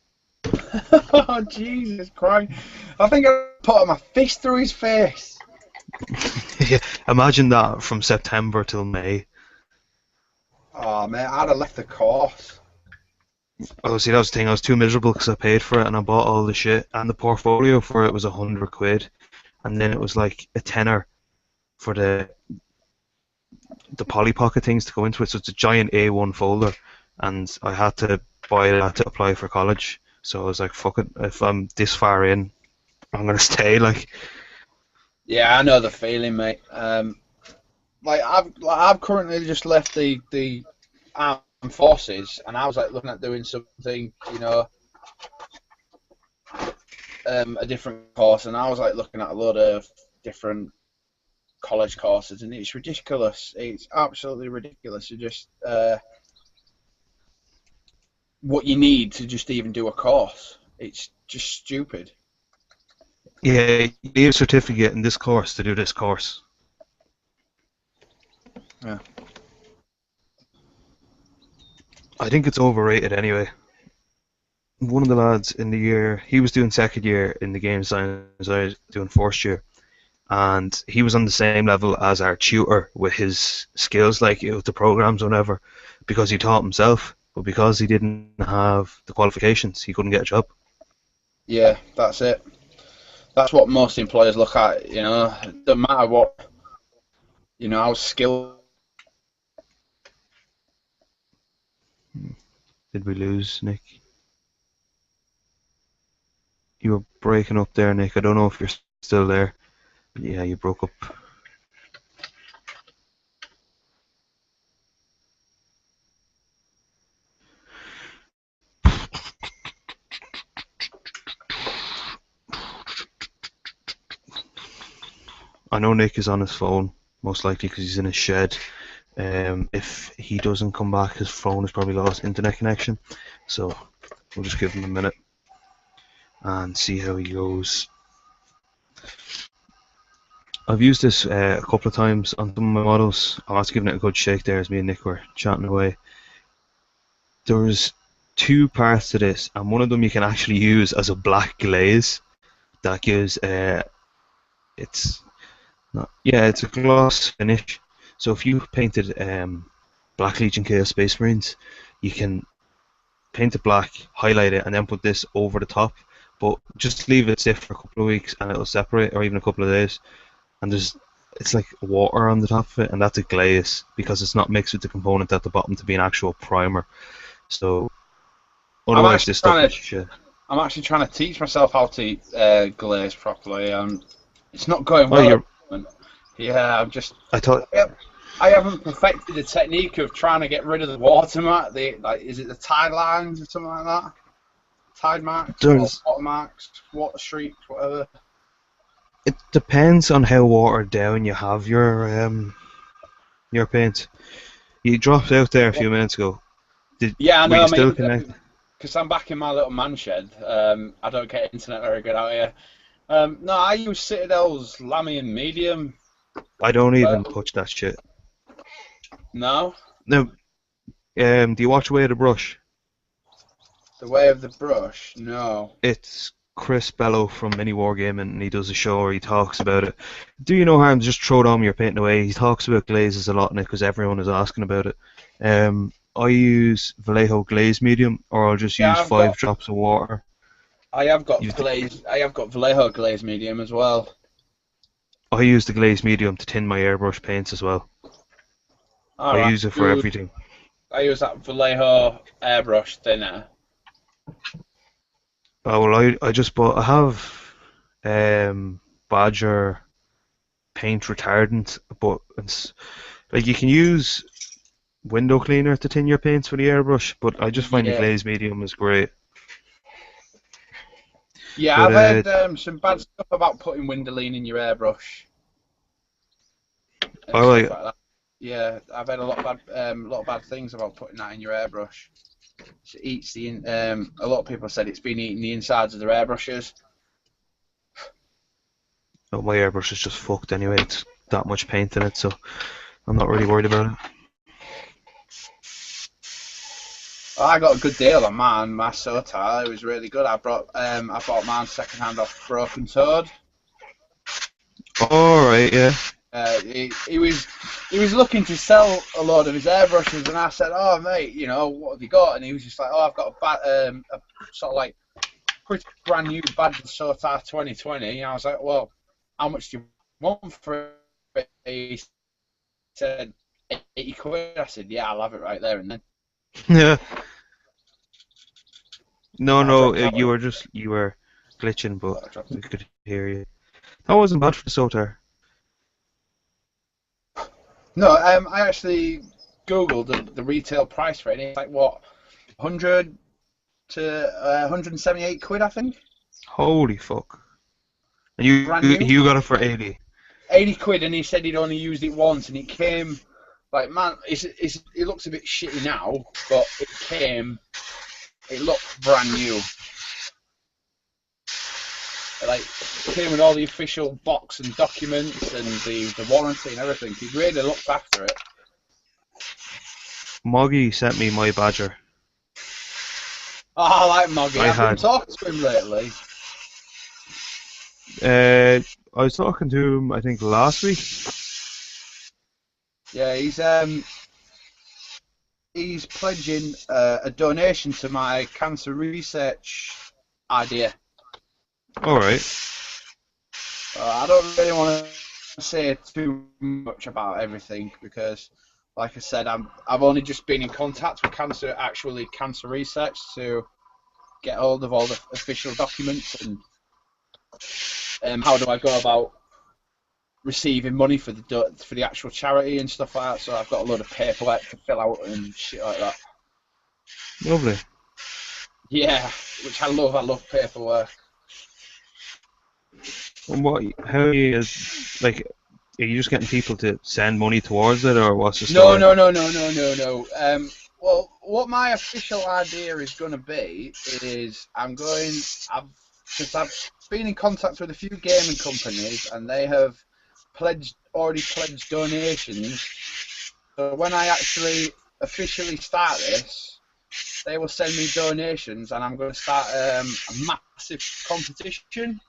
Oh, Jesus Christ. I think I put my fist through his face. Yeah, imagine that from September till May. Oh, mate. I'd have left the course. Oh, see, that was the thing. I was too miserable because I paid for it and I bought all the shit. And the portfolio for it was £100, and then it was like a tenner for the Polly Pocket things to go into it. So it's a giant A1 folder, and I had to buy that to apply for college. So I was like, fuck it. If I'm this far in, I'm gonna stay. Like, Yeah, I know the feeling, mate. I've currently just left the armed forces, and I was like looking at doing something, a different course, and I was like looking at a lot of different college courses, and it's ridiculous. It's absolutely ridiculous. You just what you need to just even do a course. It's just stupid. yeah, you need a certificate in this course to do this course. Yeah. I think it's overrated anyway. One of the lads in the year, he was doing second year in the game science, I was doing first year, and he was on the same level as our tutor with his skills, like with the programs or whatever, because he taught himself, but because he didn't have the qualifications, he couldn't get a job. Yeah, that's it. That's what most employers look at. It doesn't matter what how skilled. Did we lose Nick? You were breaking up there, Nick. I don't know if you're still there. But yeah, you broke up. I know Nick is on his phone, most likely because he's in his shed. If he doesn't come back, his phone has probably lost internet connection. So we'll just give him a minute and see how he goes. I've used this a couple of times on some of my models. I was giving it a good shake there as me and Nick were chatting away. There's two parts to this, and one of them you can actually use as a black glaze that gives it's not, yeah, it's a gloss finish. So if you painted Black Legion Chaos Space Marines, you can paint it black, highlight it, and then put this over the top. But just leave it sit for a couple of weeks, and it'll separate, or even a couple of days. And it's like water on the top of it, and that's a glaze because it's not mixed with the component at the bottom to be an actual primer. So otherwise, this stuff is shit. I'm actually trying to teach myself how to glaze properly. It's not going well. Yeah, I haven't perfected the technique of trying to get rid of the watermark. Is it the tide lines or something like that? Tide marks, or water marks, water streaks, whatever. It depends on how watered down you have your paint. You dropped out there a few minutes ago. Yeah, I know. Were you still connected? Because I'm back in my little man shed. I don't get internet very good out here. No, I use Citadel's Lamian Medium. I don't even touch that shit. No? No. Do you watch Way of the Brush? The Way of the Brush? No. It's Chris Bello from Mini Wargaming, and he does a show where he talks about it. Do you no harm, just throw it on when you're painting away. He talks about glazes a lot in it because everyone is asking about it. I use Vallejo Glaze Medium, or I'll just use 5 drops of water. I have got Vallejo Glaze Medium as well. I use the Glaze Medium to tin my airbrush paints as well. I use it for everything. I use that Vallejo airbrush thinner. Oh well, I have Badger paint retardant, but it's like you can use window cleaner to tin your paints with the airbrush, but I just find the Glaze Medium is great. Yeah, but, I've heard some bad stuff about putting Windowline in your airbrush. Alright. Like yeah, I've heard a lot of bad things about putting that in your airbrush. It eats a lot of people said it's been eating the insides of their airbrushes. Oh, my airbrush is just fucked anyway. It's that much paint in it, so I'm not really worried about it. I got a good deal on mine. My Sotar, it was really good. I bought mine second hand off Broken Toad. All right, yeah. He was looking to sell a load of his airbrushes, and I said, "Oh mate, what have you got?" And he was just like, "Oh, I've got a sort of like pretty brand new Badger Sotar 2020." And I was like, "Well, how much do you want for it?" He said, £80. I said, "Yeah, I'll have it right there and then." Yeah. No, you were glitching, but we could hear you. That wasn't bad for the Sotar. No, I actually googled the retail price for it, and it's like what, 100 to 178 quid, I think. Holy fuck! And you got it for 80. 80 quid, and he said he'd only used it once, and it came like, man, it looks a bit shitty now, but it looked brand new. Like, it came with all the official box and documents and the warranty and everything. He really looked after it. Moggy sent me my Badger. Oh, I like Moggy. I've been talking to him lately. I was talking to him, I think, last week. Yeah, he's pledging a donation to my cancer research idea. Alright. I don't really want to say too much about everything because, like I said, I've only just been in contact with cancer research to get hold of all the official documents and how do I go about receiving money for the actual charity and stuff like that. So I've got a load of paperwork to fill out and shit like that. Lovely. Yeah, which I love. I love paperwork. And how are you, like, are you just getting people to send money towards it, or what's the story? No. Well, what my official idea is going to be is because I've been in contact with a few gaming companies and they have already pledged donations. So when I actually officially start this, they will send me donations, and I'm going to start a massive competition.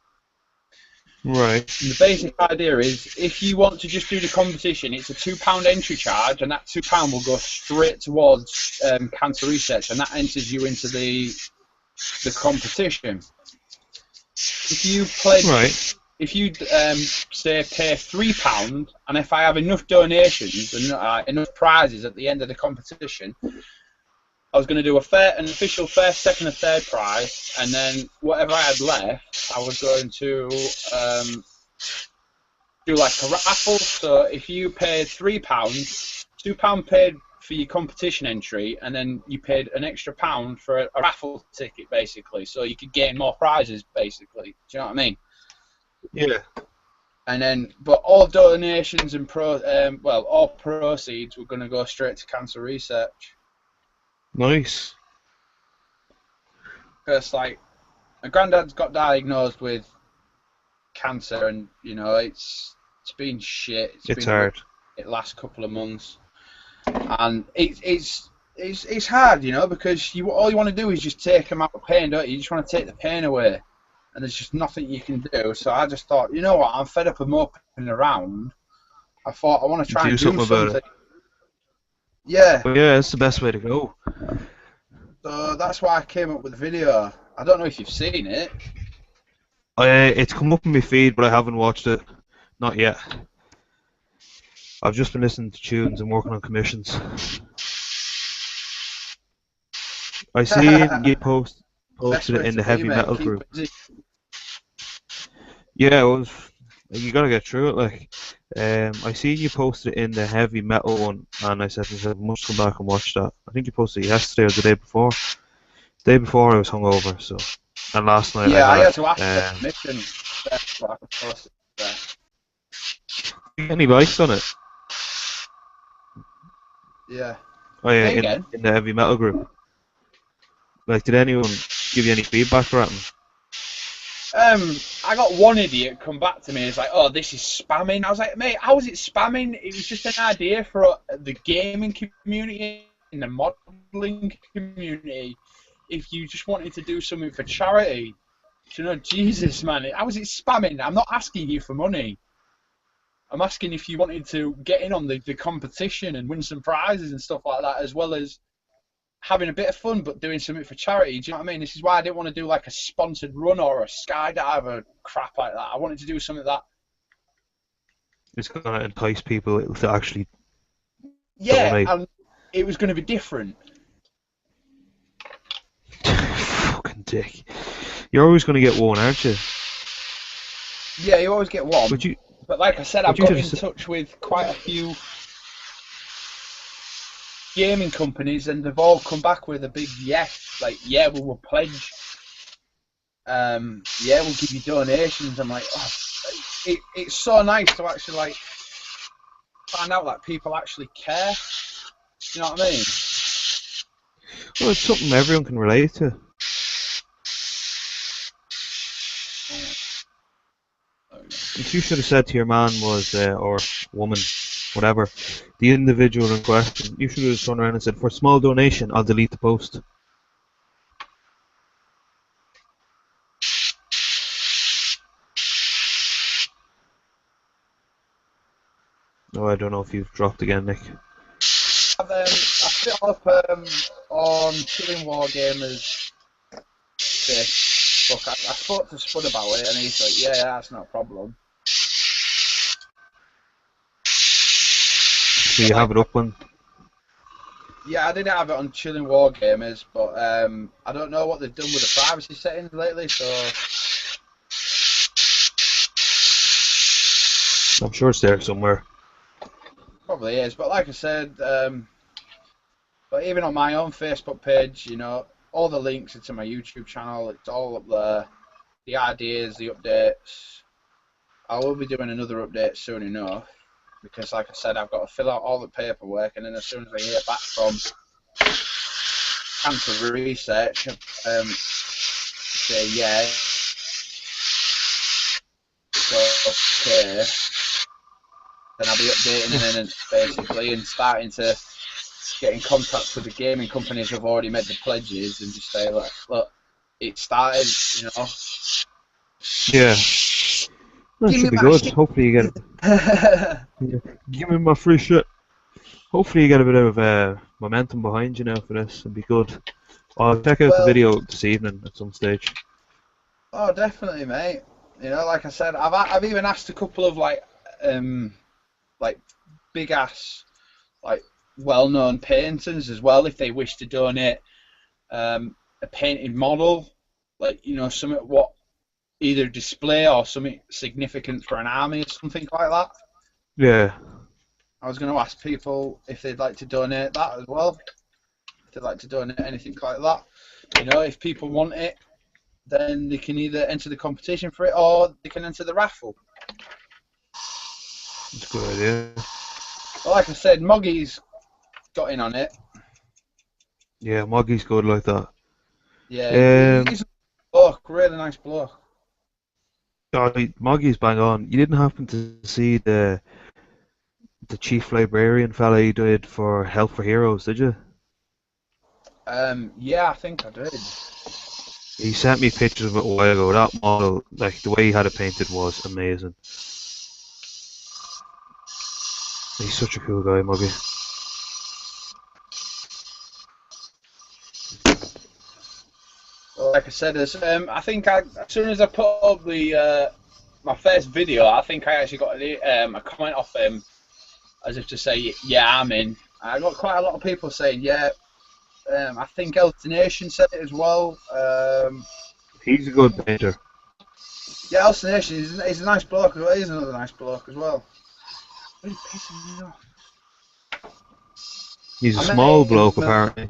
Right. And the basic idea is, if you want to just do the competition, it's a £2 entry charge, and that £2 will go straight towards cancer research, and that enters you into the competition. If you pledge, right. If you say pay £3, and if I have enough donations and enough prizes at the end of the competition, I was going to do an official first, second, and third prize, and then whatever I had left, I was going to do like a raffle. So if you paid £3, £2 paid for your competition entry, and then you paid an extra £1 for a raffle ticket, basically, so you could gain more prizes, basically. Do you know what I mean? Yeah. And then, but all donations and all proceeds were going to go straight to cancer research. Nice. Because, like, my granddad's got diagnosed with cancer, and you know it's been shit. It's hard. The last couple of months, and it's hard, you know, because all you want to do is just take them out of pain, don't you? You just want to take the pain away, and there's just nothing you can do. So I just thought, you know what, I'm fed up of moping around. I thought I want to try and do something about it. Yeah. Well, yeah, it's the best way to go. So that's why I came up with the video. I don't know if you've seen it. It's come up in my feed, but I haven't watched it. Not yet. I've just been listening to tunes and working on commissions. I see you posted it in the heavy metal group. Yeah, it was. You gotta get through it. Like, I see you posted it in the heavy metal one, and I said, I must come back and watch that. I think you posted it yesterday or the day before. The day before I was hungover, so. And last night I had to ask the commission. That's what I posted there. Any likes on it? Yeah. Oh yeah, in the heavy metal group. Like, did anyone give you any feedback for it? I got one idiot come back to me and he's like, "Oh, this is spamming." I was like, "Mate, how is it spamming? It was just an idea for the gaming community and the modelling community. If you just wanted to do something for charity, you know, Jesus, man, how is it spamming? I'm not asking you for money. I'm asking if you wanted to get in on the competition and win some prizes and stuff like that, as well as having a bit of fun, but doing something for charity. Do you know what I mean? This is why I didn't want to do like a sponsored run or a skydive or crap like that. I wanted to do something that it's going to entice people to actually donate. And it was going to be different. Fucking dick. You're always going to get one, aren't you? Yeah, you always get one. But like I said, I've got in touch with quite a few gaming companies, and they've all come back with a big yes. Like, yeah, we will pledge. Yeah, we'll give you donations. I'm like, oh, it's so nice to actually like find out that people actually care. You know what I mean? Well, it's something everyone can relate to. What you should have said to your man was, or woman, whatever, the individual in question, you should have just turned around and said, "For a small donation, I'll delete the post." Oh, I don't know if you've dropped again, Nick. I put it up on Chilling Wargamers Facebook. I spoke to Spud about it, and he's like, yeah, that's not a problem. So you have it up on? Yeah, I didn't have it on Chilling Wargamers, but I don't know what they've done with the privacy settings lately, so I'm sure it's there somewhere. Probably is, but like I said, but even on my own Facebook page, you know, all the links into my YouTube channel, it's all up there. The ideas, the updates. I will be doing another update soon enough, because like I said, I've got to fill out all the paperwork, and then as soon as I hear back from cancer research, say yeah, so okay, then I'll be updating and basically and starting to get in contact with the gaming companies who've already made the pledges and just say, look, it started, you know. Yeah. That Give should me be my good. shit. Hopefully you get yeah. Give me my free shit. Hopefully you get a bit of momentum behind you now for this. It'd be good. I'll check out the Well, video this evening at some stage. oh, definitely, mate. You know, like I said, I've even asked a couple of like big ass, like well-known painters as well if they wish to donate a painted model, like, you know, something what either display or something significant for an army or something like that. Yeah. I was going to ask people if they'd like to donate that as well. If they'd like to donate anything like that. You know, if people want it, then they can either enter the competition for it or they can enter the raffle. That's a good idea. Well, like I said, Moggy's got in on it. Yeah, Moggy's good like that. Yeah, he's a bloke, really nice bloke. Moggy's bang on. You didn't happen to see the chief librarian fella he did for Help for Heroes, did you? Yeah, I think I did. He sent me pictures of it a while ago. That model, like the way he had it painted, was amazing. He's such a cool guy, Moggy. Well, like I said, I think as soon as I put up the my first video, I think I actually got a comment off him as if to say, yeah, I'm in. I got quite a lot of people saying, yeah. I think Elton Nation said it as well. He's a good painter. Yeah, Elton Nation, he's a nice bloke as well. He's another nice bloke as well. What are you pissing me off? He's a small bloke, apparently.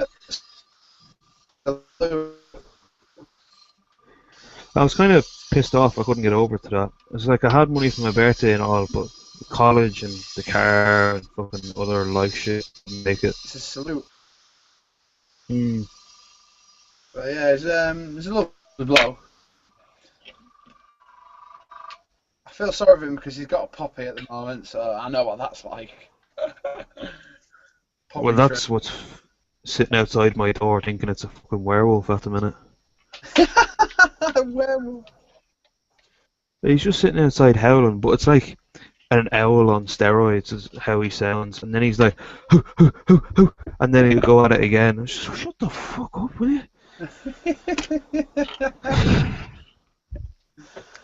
I was kind of pissed off I couldn't get over to that. It's like I had money for my birthday and all, but college and the car and fucking other life shit didn't make it. It's a salute. Mm. But yeah, he's a lovely bloke. I feel sorry for him because he's got a poppy at the moment, so I know what that's like. Well, that's what's sitting outside my door thinking it's a fucking werewolf at the minute. Werewolf. He's just sitting outside howling, but it's like an owl on steroids is how he sounds. And then he's like, hoo, hoo, hoo, hoo, and then he'll go at it again. It's just, shut the fuck up, will you?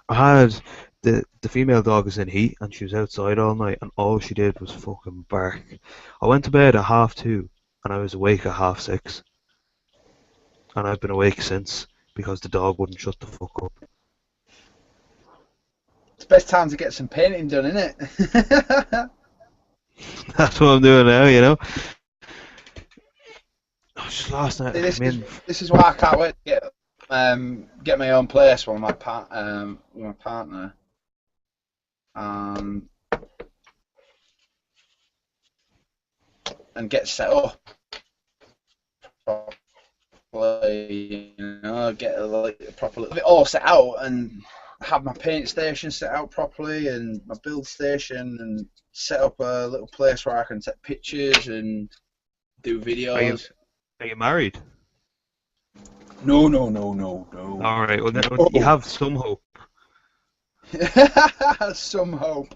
I had the female dog is in heat, and she was outside all night, and all she did was fucking bark. I went to bed at 2:30, and I was awake at 6:30. And I've been awake since, because the dog wouldn't shut the fuck up. It's the best time to get some painting done, isn't it? That's what I'm doing now, you know. I was just last night. This is why I can't wait to get my own place with my partner, and get set up properly, you know, get like properly have it all set out and have my paint station set out properly and my build station and set up a little place where I can take pictures and do videos. Are you married? No. All right. Well, then you have some hope. Some hope.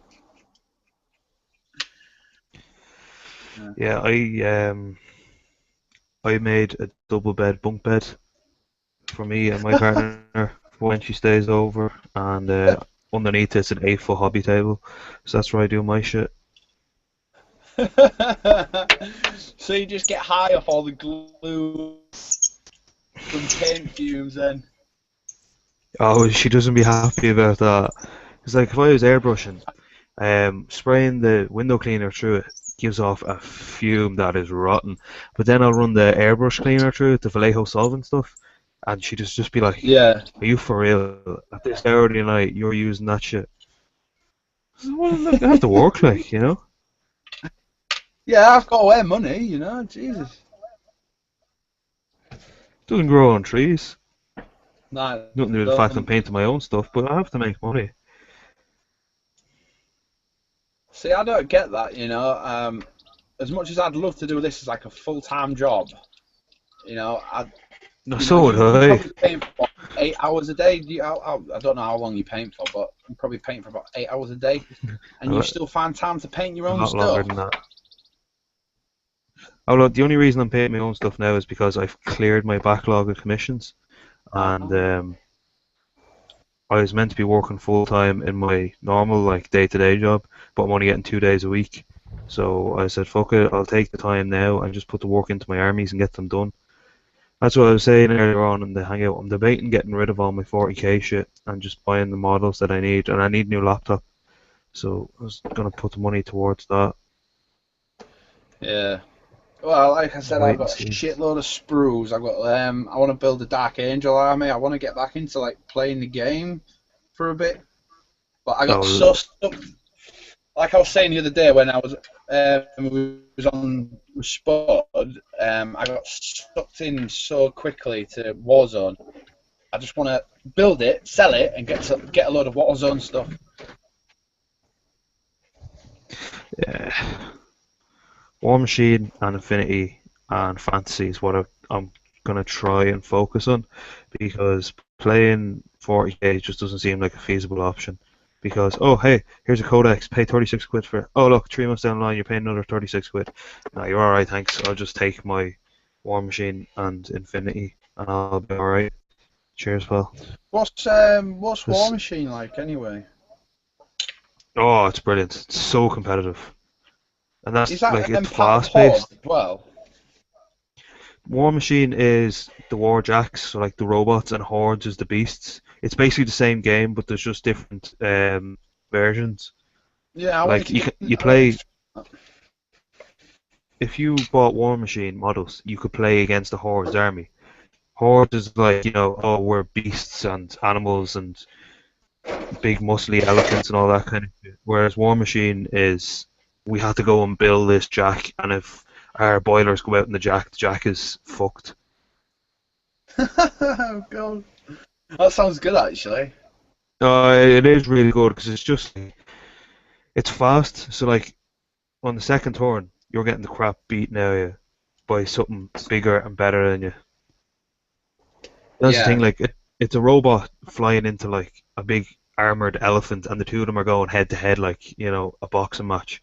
Yeah, I made a double bed bunk bed for me and my partner for when she stays over, and underneath it's an 8-foot hobby table, so that's where I do my shit. So you just get high off all the glue and paint fumes then? Oh, she doesn't be happy about that. It's like if I was airbrushing, Spraying the window cleaner through it gives off a fume that is rotten. But then I'll run the airbrush cleaner through it, the Vallejo solvent stuff, and she'd just be like, Yeah. "Are you for real? At this hour of the night, you're using that shit?" I said, well, look, I have to work, like, you know. Yeah, I've got to earn money, you know. Jesus. Doesn't grow on trees. No, Nothing to do with the fact I'm painting my own stuff, but I have to make money. see, I don't get that, you know. As much as I'd love to do this as like a full-time job, you know, No, you know, so would you I. probably paint for what, 8 hours a day. I don't know how long you paint for, but you probably paint for about 8 hours a day, and A you lot, still find time to paint your a own lot longer stuff. than that. Oh, look, the only reason I'm painting my own stuff now is because I've cleared my backlog of commissions, and Oh. I was meant to be working full time in my normal like day-to-day job, but I'm only getting 2 days a week. So I said, fuck it, I'll take the time now and just put the work into my armies and get them done. That's what I was saying earlier on in the hangout. I'm debating getting rid of all my 40k shit and just buying the models that I need, and I need a new laptop. So I was gonna put the money towards that. Yeah. Well, like I said, I've Wait and got a see. shitload of sprues. I've got I want to build a Dark Angel army. I want to get back into like playing the game for a bit. But I got so Oh, stuck. Like I was saying the other day when I was on with Spud, I got sucked in so quickly to Warzone. I just want to build it, sell it, and get a load of Warzone stuff. yeah. War Machine and Infinity and Fantasy is what I'm gonna try and focus on because playing 40k just doesn't seem like a feasible option. Because oh hey, here's a codex, pay 36 quid for it. Oh look, 3 months down the line you're paying another 36 quid. No, you're alright, thanks. I'll just take my War Machine and Infinity and I'll be alright. Cheers, pal. What's War 'Cause- Machine like anyway? oh, it's brilliant. It's so competitive. And Is that's like that it's part of fast Horde paced. as well? War Machine is the Warjacks, so like the robots, and Hordes is the beasts. It's basically the same game, but there's just different versions. Yeah, I wanted Like to get. you I wanted play if you bought War Machine models, you could play against the Hordes army. Horde is like oh we're beasts and animals and big muscly elephants and all that kind of shit. Whereas War Machine is we have to go and build this jack, and if our boilers go out in the jack is fucked. Oh god, that sounds good actually. It is really good because it's fast. So like on the second turn, you're getting the crap beaten out of you by something bigger and better than you. That's the thing. Yeah, Like it's a robot flying into like a big armored elephant, and the two of them are going head to head like a boxing match.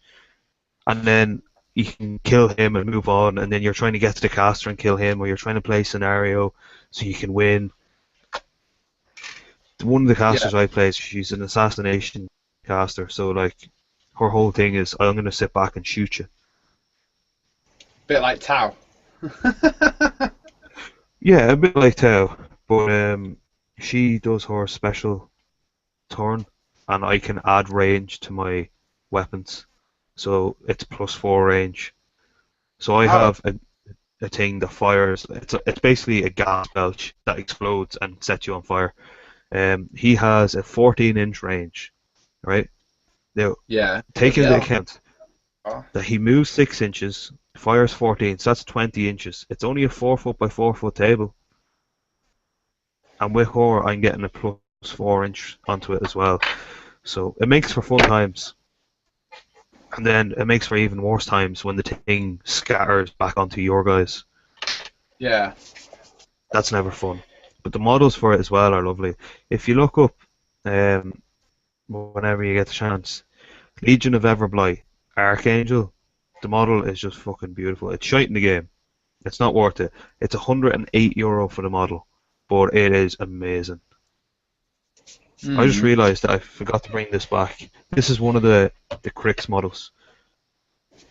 And then you can kill him and move on, and then you're trying to get to the caster and kill him, or you're trying to play scenario so you can win. One of the yeah, casters I play, she's an assassination caster, so like her whole thing is I'm gonna sit back and shoot you. bit like Tau. Yeah, a bit like Tao, but she does her special turn, and I can add range to my weapons, so it's +4 range. So I Oh, have a thing that fires. It's basically a gas belch that explodes and sets you on fire. He has a 14-inch range, right? Now, yeah, take bloody into hell. account Oh, that he moves 6 inches, fires 14, so that's 20 inches. It's only a 4 foot by 4 foot table, and with her, I'm getting a +4 inch onto it as well. So it makes for fun times, and then it makes for even worse times when the thing scatters back onto your guys. yeah. That's never fun. But the models for it as well are lovely. If you look up, um, whenever you get the chance, Legion of Everblight, Archangel, the model is just fucking beautiful. It's shite in the game. It's not worth it. It's €108 for the model, but it is amazing. I just Mm. realised that I forgot to bring this back. This is one of the Crix models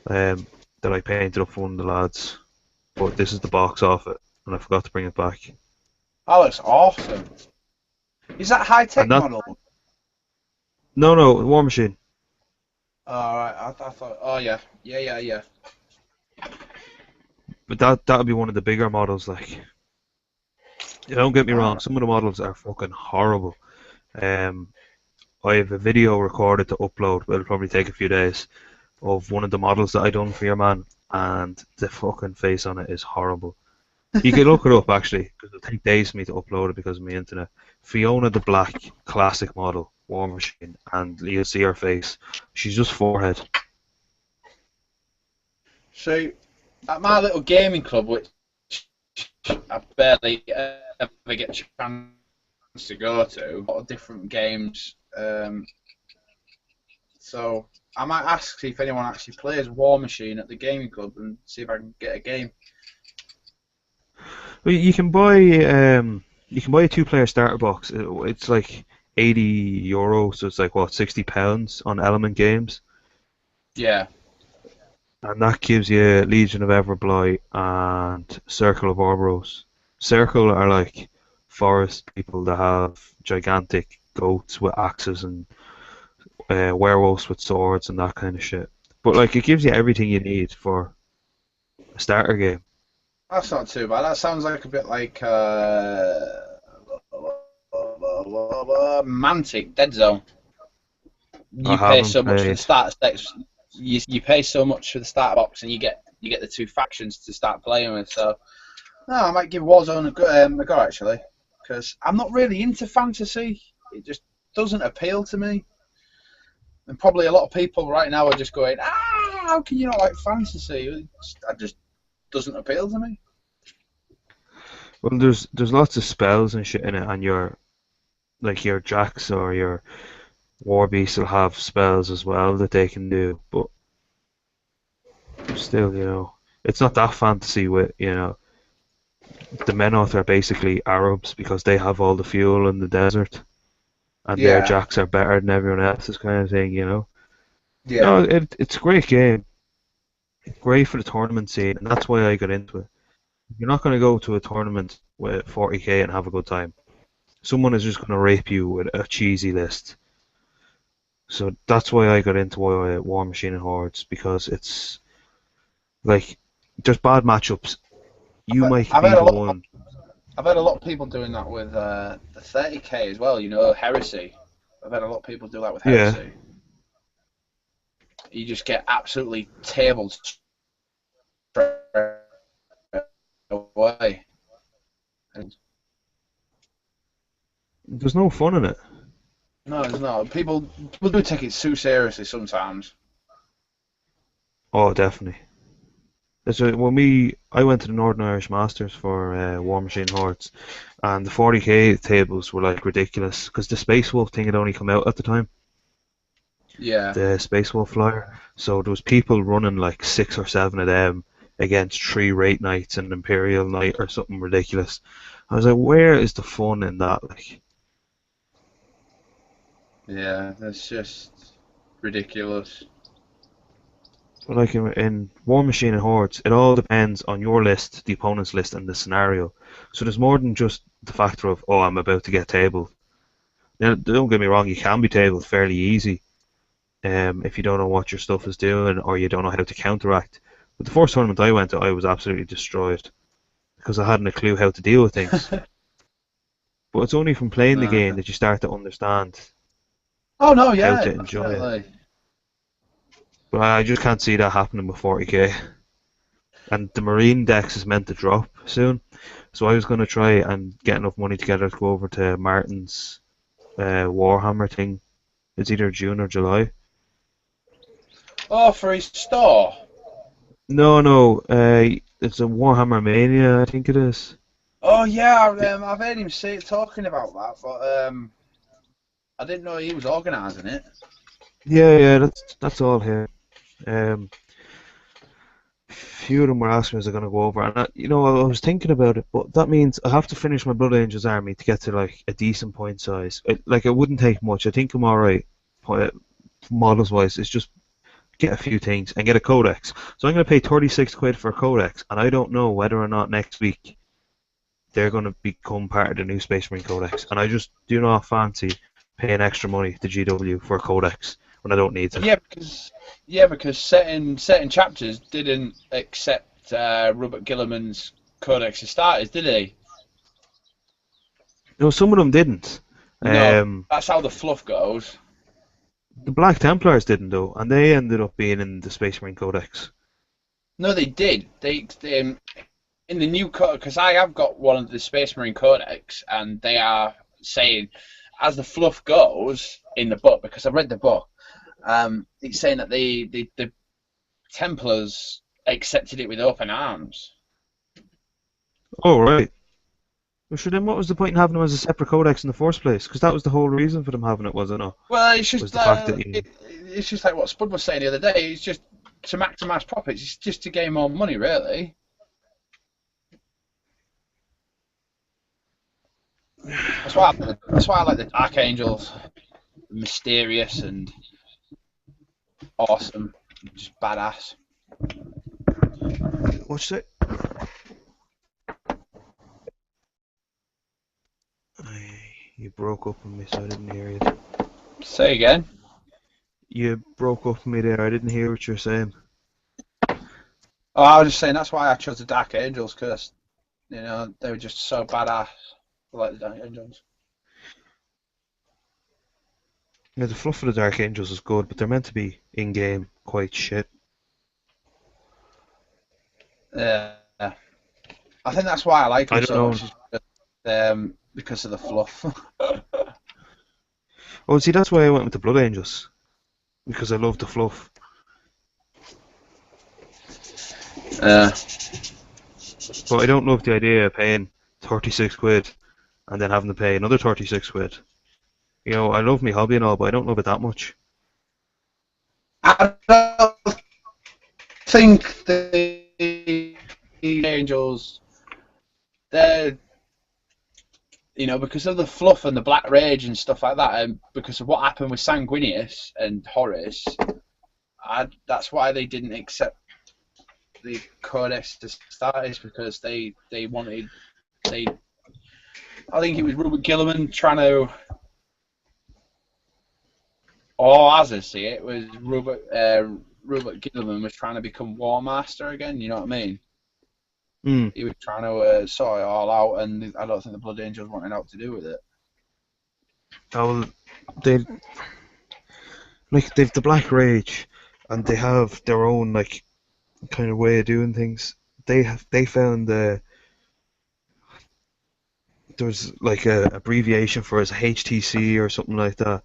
that I painted up for one of the lads, but this is the box off it, and I forgot to bring it back. That looks awesome. Is that high And tech that model? no, War Machine. All right. I thought. Oh yeah. Yeah. But that'd be one of the bigger models. Like, don't get me All wrong, right. some of the models are fucking horrible. Um, I have a video recorded to upload, but it'll probably take a few days, of one of the models that I done for your man, and the fucking face on it is horrible. You can look it up actually, because it'll take days for me to upload it because of my internet. Fiona the Black classic model, War Machine, and you'll see her face. She's just forehead. So at my little gaming club, which I barely ever get a chance to go to, a lot of different games. So I might ask see if anyone actually plays War Machine at the gaming club and see if I can get a game. Well, you can buy a two-player starter box. It's like €80, so it's like what, £60 on Element Games, Yeah, and that gives you Legion of Everblight and Circle of Orboros. Circle are like forest people that have gigantic goats with axes and werewolves with swords and that kind of shit. But like, it gives you everything you need for a starter game. that's not too bad. That sounds like a bit like Mantic Dead Zone. I You pay haven't so much for the played. starter sets. You pay so much for the starter box, and you get the two factions to start playing with. So no, I might give Warzone a go actually, because I'm not really into fantasy. It just doesn't appeal to me. And probably a lot of people right now are just going, how can you not like fantasy? That just doesn't appeal to me. Well, there's lots of spells and shit in it, and your jacks or your war beasts will have spells as well that they can do. But still, it's not that fantasy with, the Menoth are basically Arabs because they have all the fuel in the desert, and their Yeah, jacks are better than everyone else's kind of thing. yeah. No, it's a great game. Great for the tournament scene, and that's why I got into it. You're not going to go to a tournament with 40k and have a good time. Someone is just going to rape you with a cheesy list. So that's why I got into War Machine and Hordes, because it's like there's bad matchups. You I've, might I've be heard a the lot. one. I've heard a lot of people doing that with the 30k as well. Heresy. I've had a lot of people do that with Yeah, Heresy. You just get absolutely tabled straight away. And there's no fun in it. no, there's not. People do take it too seriously sometimes. Oh, definitely. I went to the Northern Irish Masters for War Machine Hordes, and the 40k tables were like ridiculous because the Space Wolf thing had only come out at the time, Yeah, the Space Wolf flyer. So there was people running like 6 or 7 of them against 3 Wraith Knights and an Imperial Knight or something ridiculous. I was like, where is the fun in that? Like, yeah, that's just ridiculous. but like in War Machine and Hordes, it all depends on your list, the opponent's list, and the scenario. So there's more than just the factor of, oh, I'm about to get tabled. Now, don't get me wrong, you can be tabled fairly easy, if you don't know what your stuff is doing or you don't know how to counteract. But the first tournament I went to, I was absolutely destroyed because I hadn't a clue how to deal with things. But it's only from playing the game No. that you start to understand Oh no, how yeah, to enjoy it. definitely. But I just can't see that happening with 40k. And the Marine Dex is meant to drop soon, so I was going to try and get enough money together to go over to Martin's Warhammer thing. It's either June or July. Oh, for his store. No, no, it's a Warhammer Mania, I think it is. Oh yeah, I've heard him talking about that, but I didn't know he was organising it. Yeah, that's all here. Um, few of them were asking us are going to go over, and I was thinking about it, but that means I have to finish my Blood Angels army to get to like a decent point size. It wouldn't take much. I think I'm all right, models wise. It's just get a few things and get a codex. So I'm going to pay 36 quid for a codex, and I don't know whether or not next week they're going to become part of the new Space Marine Codex, and I just do not fancy paying extra money to GW for a codex when I don't need to. Because certain chapters didn't accept Robert Gilliman's Codex of Starters, did he? No, some of them didn't. No, that's how the fluff goes. The Black Templars didn't though, and they ended up being in the Space Marine Codex. No, they did. They in the new code, because I have got one of the Space Marine Codex, and they are saying, as the fluff goes in the book, because I've read the book, it's saying that the Templars accepted it with open arms. Oh, right. Well, sure, then what was the point in having them as a separate codex in the first place? Because that was the whole reason for them having it, wasn't it? Well, it's just Was the fact that it's just like what Spud was saying the other day. It's just to maximise profits. It's just to gain more money, really. That's why I like the Archangels. Mysterious and awesome, just badass. What's that? You broke up on me, so I didn't hear you. Say again. You broke up on me there. I didn't hear what you were saying. Oh, I was just saying that's why I chose the Dark Angels, because they were just so badass. I like the Dark Angels. Yeah, the fluff of the Dark Angels is good, but they're meant to be in game quite shit. Yeah, I think that's why I like them I don't so know. much. Because of the fluff. Oh, see, that's why I went with the Blood Angels, because I love the fluff. But I don't love the idea of paying 36 quid and then having to pay another 36 quid. You know, I love my hobby and all, but I don't love it that much. I don't think the Angels, they're, because of the fluff and the Black Rage and stuff like that, and because of what happened with Sanguinius and Horus, that's why they didn't accept the Codex to start, because they wanted, I think it was Robert Gilliman trying to, or as I see it, was Robert Gilliman was trying to become War Master again, you know what I mean? He was trying to sort it all out, and I don't think the Blood Angels wanted out to do with it. Oh, they've the Black Rage, and they have their own kind of way of doing things. They found there's a abbreviation for it as HTC or something like that.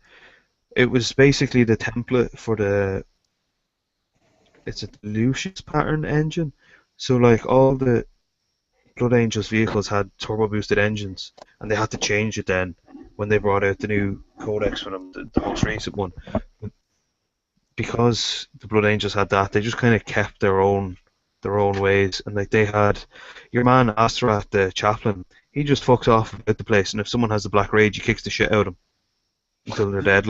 It was basically the template for it's a Lucius pattern engine. So all the Blood Angels vehicles had turbo boosted engines, and they had to change it then when they brought out the new codex for them, the most recent one. Because the Blood Angels had that, they just kind of kept their own ways, and they had your man Astaroth, the chaplain. He just fucks off about the place, and if someone has the Black Rage, he kicks the shit out of them until they're dead.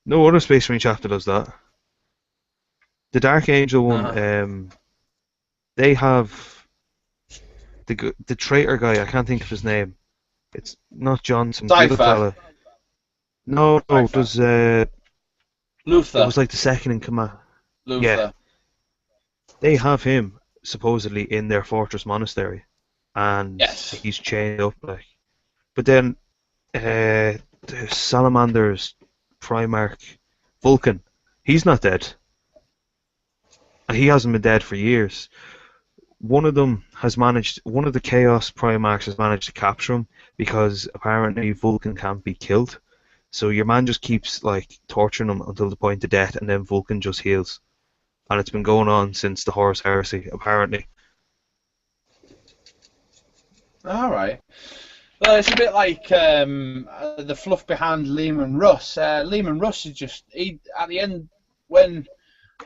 No other Space Marine chapter does that. The Dark Angel one, they have the traitor guy. I can't think of his name. It's not Johnson. The other fella. No, there's Luther. It was the second in command. Luther. Yeah. They have him supposedly in their fortress monastery, and he's chained up. But then the Salamander's Primarch Vulcan, he's not dead, and he hasn't been dead for years. One of the Chaos Primarchs has managed to capture him because apparently Vulcan can't be killed. So your man just keeps torturing him until the point of death, and then Vulcan just heals. And it's been going on since the Horus Heresy, apparently. Alright. Well, it's a bit like the fluff behind Lehman Russ. Lehman Russ is at the end, when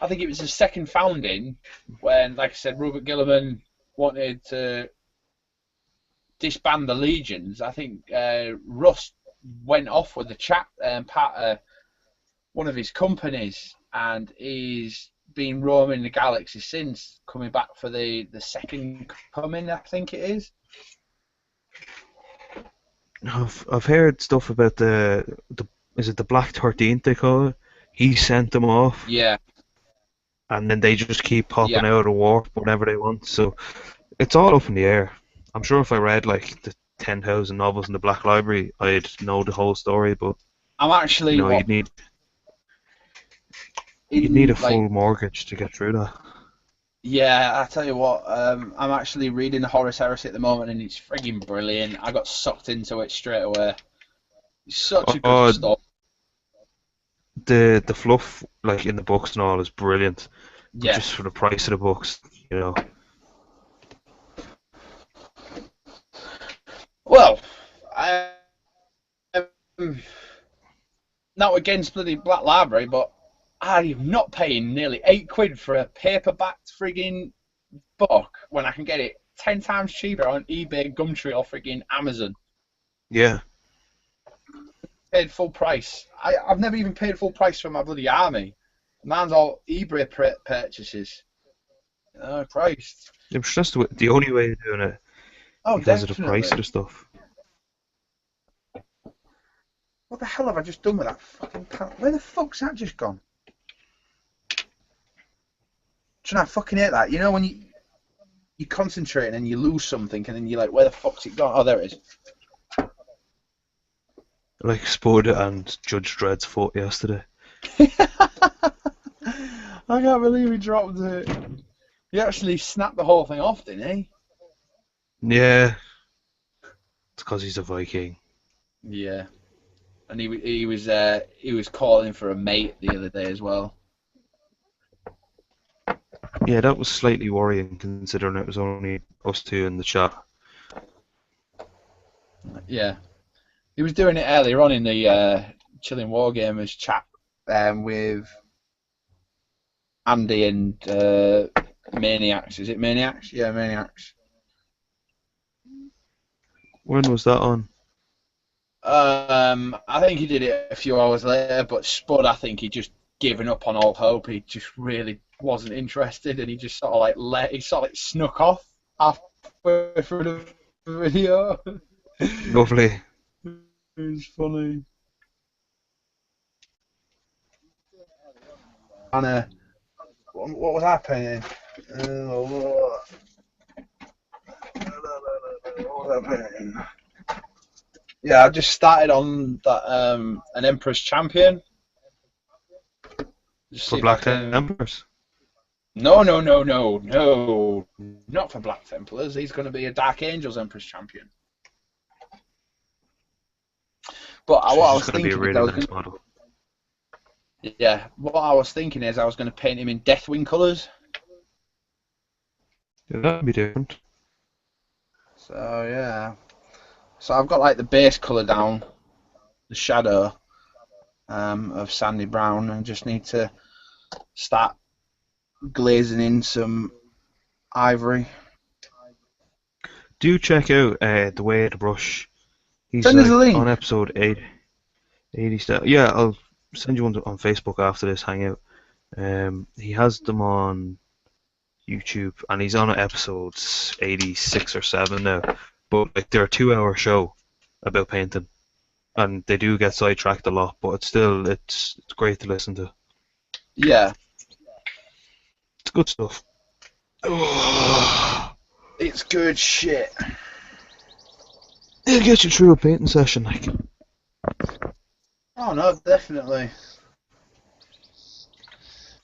I think it was his second founding, when, like I said, Robert Gilliman wanted to disband the legions. I think Russ went off with the chap part of one of his companies, and he's been roaming the galaxy since, coming back for the second coming, I think it is. I've heard stuff about is it the Black 13th they call it? he sent them off, Yeah, and then they just keep yeah. popping out of warp whenever they want. So it's all up in the air. I'm sure if I read like the 10,000 novels in the Black Library, I'd know the whole story. But I'm actually you'd need a in like full mortgage to get through that. yeah. I tell you what, I'm actually reading the Horus Heresy at the moment, and it's frigging brilliant. I got sucked into it straight away. It's such a good Oh, story. the fluff like in the books and all is brilliant, but Yeah. just for the price of the books, you know. Well, I not against bloody Black Library, but I am not paying nearly £8 for a paperbacked frigging book when I can get it 10 times cheaper on eBay, Gumtree, or frigging Amazon. Yeah. Paid full price. I've never even paid full price for my bloody army. Mine's all eBay purchases. Oh, Christ. It was just the only way of doing it Oh, because of the price of definitely. the stuff. What the hell have I just done with that fucking pen? Where the fuck's that just gone? I fucking hate that. You know when you concentrate and you lose something and then you're like, where the fuck's it gone? Oh, there it is. Like Spud and Judge Dredd's foot yesterday. I can't believe he dropped it. He actually snapped the whole thing off, didn't he? Yeah. It's because he's a Viking. Yeah. And he was calling for a mate the other day as well. Yeah, that was slightly worrying considering it was only us two in the chat. Yeah. He was doing it earlier on in the Chilling Wargamers chat with Andy and Maniacs. Is it Maniacs? Yeah, Maniacs. When was that on? I think he did it a few hours later, but Spud, I think he just given up on all hope. He just really wasn't interested, and he just sort of like snuck off halfway through the video. Lovely. It's funny. And what was happening? What was happening? Yeah, I just started on that an Emperor's Champion. Just see For if I Black can. Templars. No, not for Black Templars. He's going to be a Dark Angels Emperor's Champion. But So what I he's was just going to be a thinking is, really nice model. yeah, what I was thinking is I was going to paint him in Deathwing colours. Yeah, that'd be different. So yeah, so I've got like the base colour down, the shadow of sandy brown, and just need to start glazing in some ivory. Do check out The Way of the Brush. He's Send us a like on link. episode 80 stuff. Yeah, I'll send you one on Facebook after this hangout. He has them on YouTube, and he's on episodes 86 or 7 now. But like they're a 2 hour show about painting, and they do get sidetracked a lot. But it's great to listen to. Yeah, It's good stuff. it's good shit. It'll get you through a painting session, like. Oh no, definitely.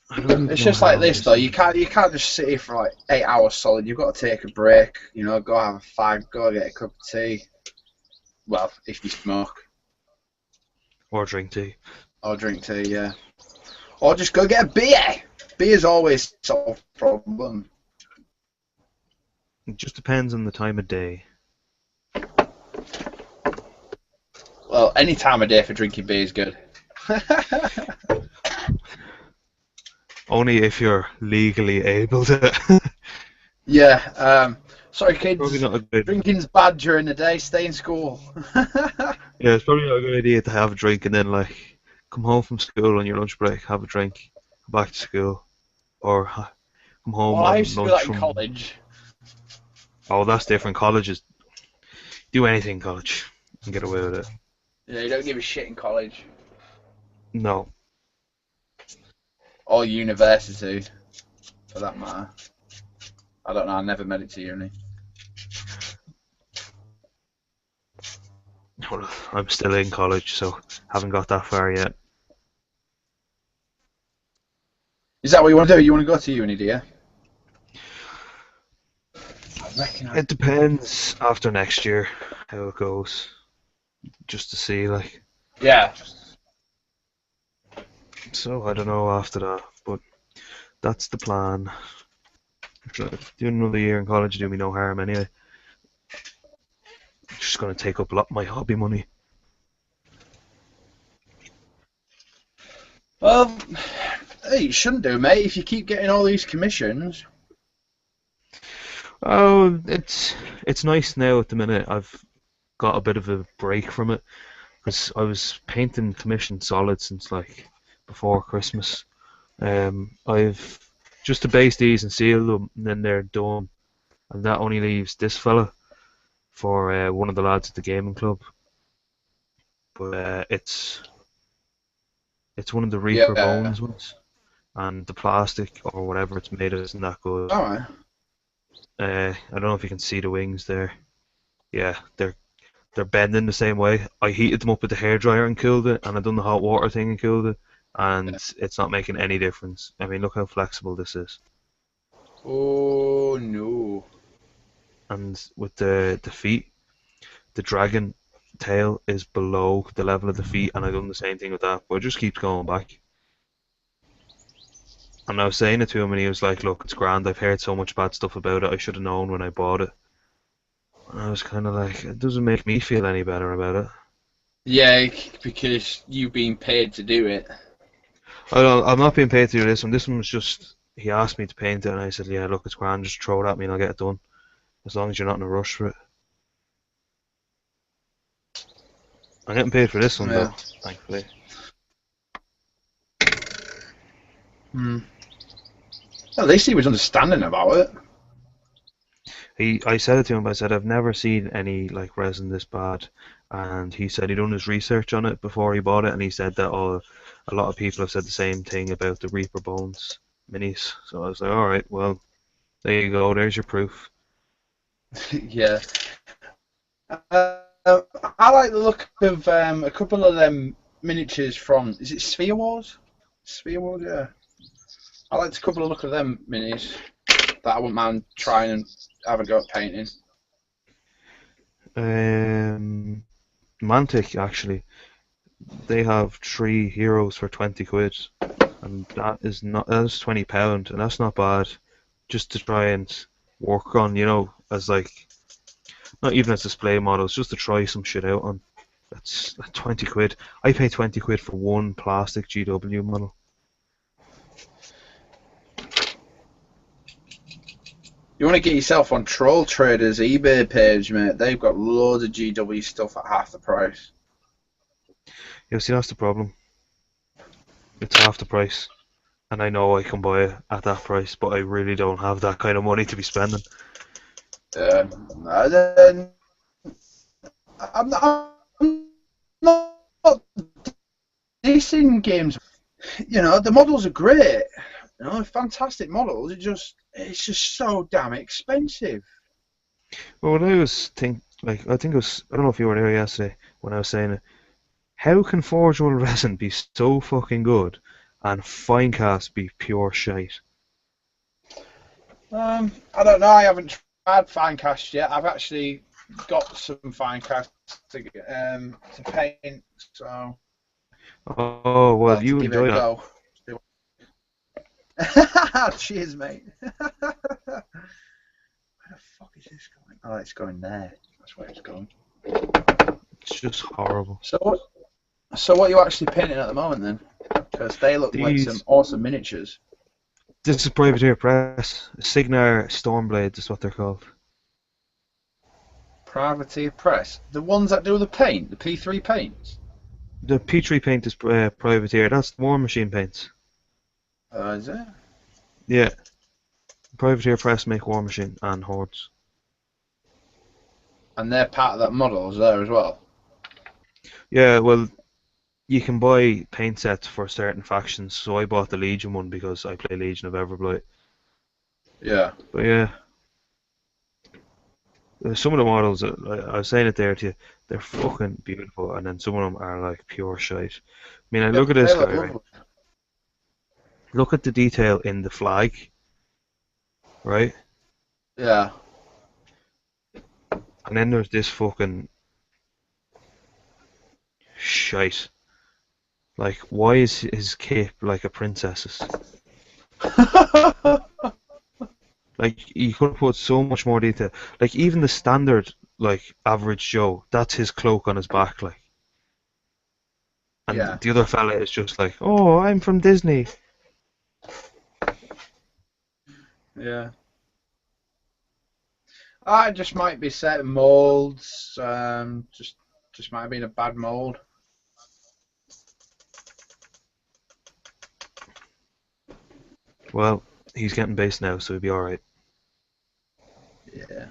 I don't even It's know just how like long this though. You can't just sit here for like 8 hours solid. You've got to take a break. You know, go have a fag, go get a cup of tea. Well, if you smoke or drink tea. or drink tea, yeah. Or just go get a beer. Beer's always solved the problem. It just depends on the time of day. Well, any time of day for drinking beer is good. Only if you're legally able to. Yeah. Sorry, Probably kids. not a good. Drinking's bad during the day. Stay in school. Yeah, it's probably not a good idea to have a drink and then like come home from school on your lunch break, have a drink, go back to school, or come home Well, I on used to do lunch that in from. college. Oh, that's different. Colleges do anything in college and get away with it. Yeah, you don't give a shit in college. No. or university, for that matter. I don't know. I never made it to uni. Well, I'm still in college, so haven't got that far yet. Is that what you want to do? You want to go to uni, do you? I reckon It depends after next year how it goes, just to see like. Yeah. So I don't know after that, but that's the plan. Doing another year in college do me no harm anyway. It's just going to take up a lot of my hobby money. Well, hey, you shouldn't do, mate. If you keep getting all these commissions. Oh, it's nice now at the minute. I've got a bit of a break from it because I was painting commission solid since like before Christmas. I've just to base these and seal them, and then they're done, and that only leaves this fella for one of the lads at the gaming club. But it's one of the Reaper Bones ones, and the plastic or whatever it's made of isn't that good. Alright. I don't know if you can see the wings there. Yeah, they're bending the same way. I heated them up with the hairdryer and cooled it, and I done the hot water thing and cooled it, and it's not making any difference. I mean, look how flexible this is. Oh no. And with the feet, the dragon tail is below the level of the feet, and I've done the same thing with that, but it just keeps going back. And I was saying it to him, and he was like, "Look, it's grand. I've heard so much bad stuff about it. I should have known when I bought it." And I was kind of like, "It doesn't make me feel any better about it." Yeah, because you've been paid to do it. I'm not being paid to do this one. This one was just he asked me to paint it, and I said, "Yeah, look, it's grand. Just throw it at me, and I'll get it done. As long as you're not in a rush for it." I'm getting paid for this one, though, thankfully. At least he was understanding about it. I said it to him. I said I've never seen any like resin this bad, and he said he'd done his research on it before he bought it, and he said that a lot of people have said the same thing about the Reaper Bones minis. So I was like, all right, well, there you go. There's your proof. Yeah. I like the look of a couple of them miniatures from. Is it Sphere Wars? Sphere Wars, yeah. I like a couple of look of them minis that I wouldn't mind trying and having a go at painting. Mantic actually, they have 3 heroes for 20 quid, and that's £20, and that's not bad. Just to try and work on, as like not even as display models, just to try some shit out on. That's 20 quid. I pay 20 quid for one plastic GW model. You want to get yourself on Troll Traders eBay page, mate. They've got loads of GW stuff at half the price. Yeah, see, that's the problem. It's half the price. And I know I can buy it at that price, but I really don't have that kind of money to be spending. I'm not dissing games. The models are great. Fantastic models. It's just so damn expensive. Well, what I was I don't know if you were there yesterday when I was saying it. How can Forge World Resin be so fucking good and Finecast be pure shite? I don't know. I haven't tried Finecast yet. I've actually got some Finecast to paint. So. Oh well, you enjoy that. Cheers, mate. Where the fuck is this going? Oh, it's going there. That's where it's going. It's just horrible. So what are you actually painting at the moment then? Because they look like some awesome miniatures. This is Privateer Press. Signar Stormblades is what they're called. Privateer Press? The ones that do the paint? The P3 paints? The P3 paint is Privateer. That's War Machine paints. Is it? Yeah. Privateer Press make War Machine and Hordes. And they're part of that model there as well? Yeah, well, you can buy paint sets for certain factions. So I bought the Legion one because I play Legion of Everblight. Yeah. But yeah, some of the models, I was saying it there to you, they're fucking beautiful, and then some of them are like pure shite. I mean, I Yeah, look at they this look guy, right? lovely. Look at the detail in the flag, right? Yeah. And then there's this fucking shite. Like, why is his cape like a princess's? Like, you could have put so much more detail. Like, even the standard, like, average Joe, that's his cloak on his back, like. And Yeah. the other fella is just like, oh, I'm from Disney. Yeah. I just might be set molds. Just might have been a bad mold. Well, he's getting base now, so he'll be alright. Yeah.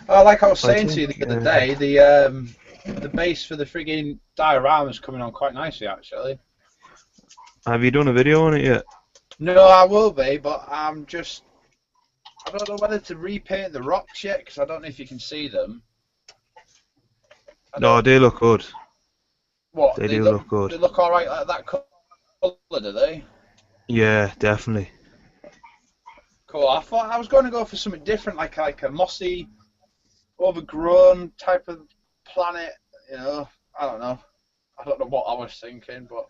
Oh, like I was I saying to you think, the other day, the base for the frigging diorama is coming on quite nicely, actually. have you done a video on it yet? No, I will be, but I don't know whether to repaint the rocks yet because I don't know if you can see them. No, they look good. What They do look good. they look all right like that colour, do they? Yeah, definitely. Cool. I thought I was going to go for something different, like a mossy, overgrown type of planet. You know, I don't know. I don't know what I was thinking, but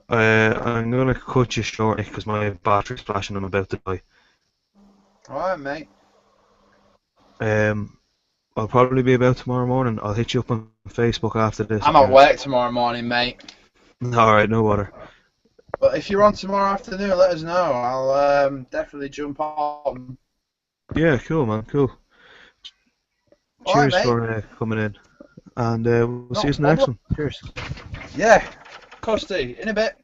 I'm gonna cut you short because my battery's flashing. I'm about to die. all right, mate. Um, I'll probably be about tomorrow morning. I'll hit you up on Facebook after this. I'm at work tomorrow morning, mate. All right, no bother. But if you're on tomorrow afternoon, let us know. I'll definitely jump on. Yeah, cool, man. Cool. All right, Cheers mate. for coming in, and we'll see Not you a in the next problem. one. Cheers. Yeah. Costy, in a bit.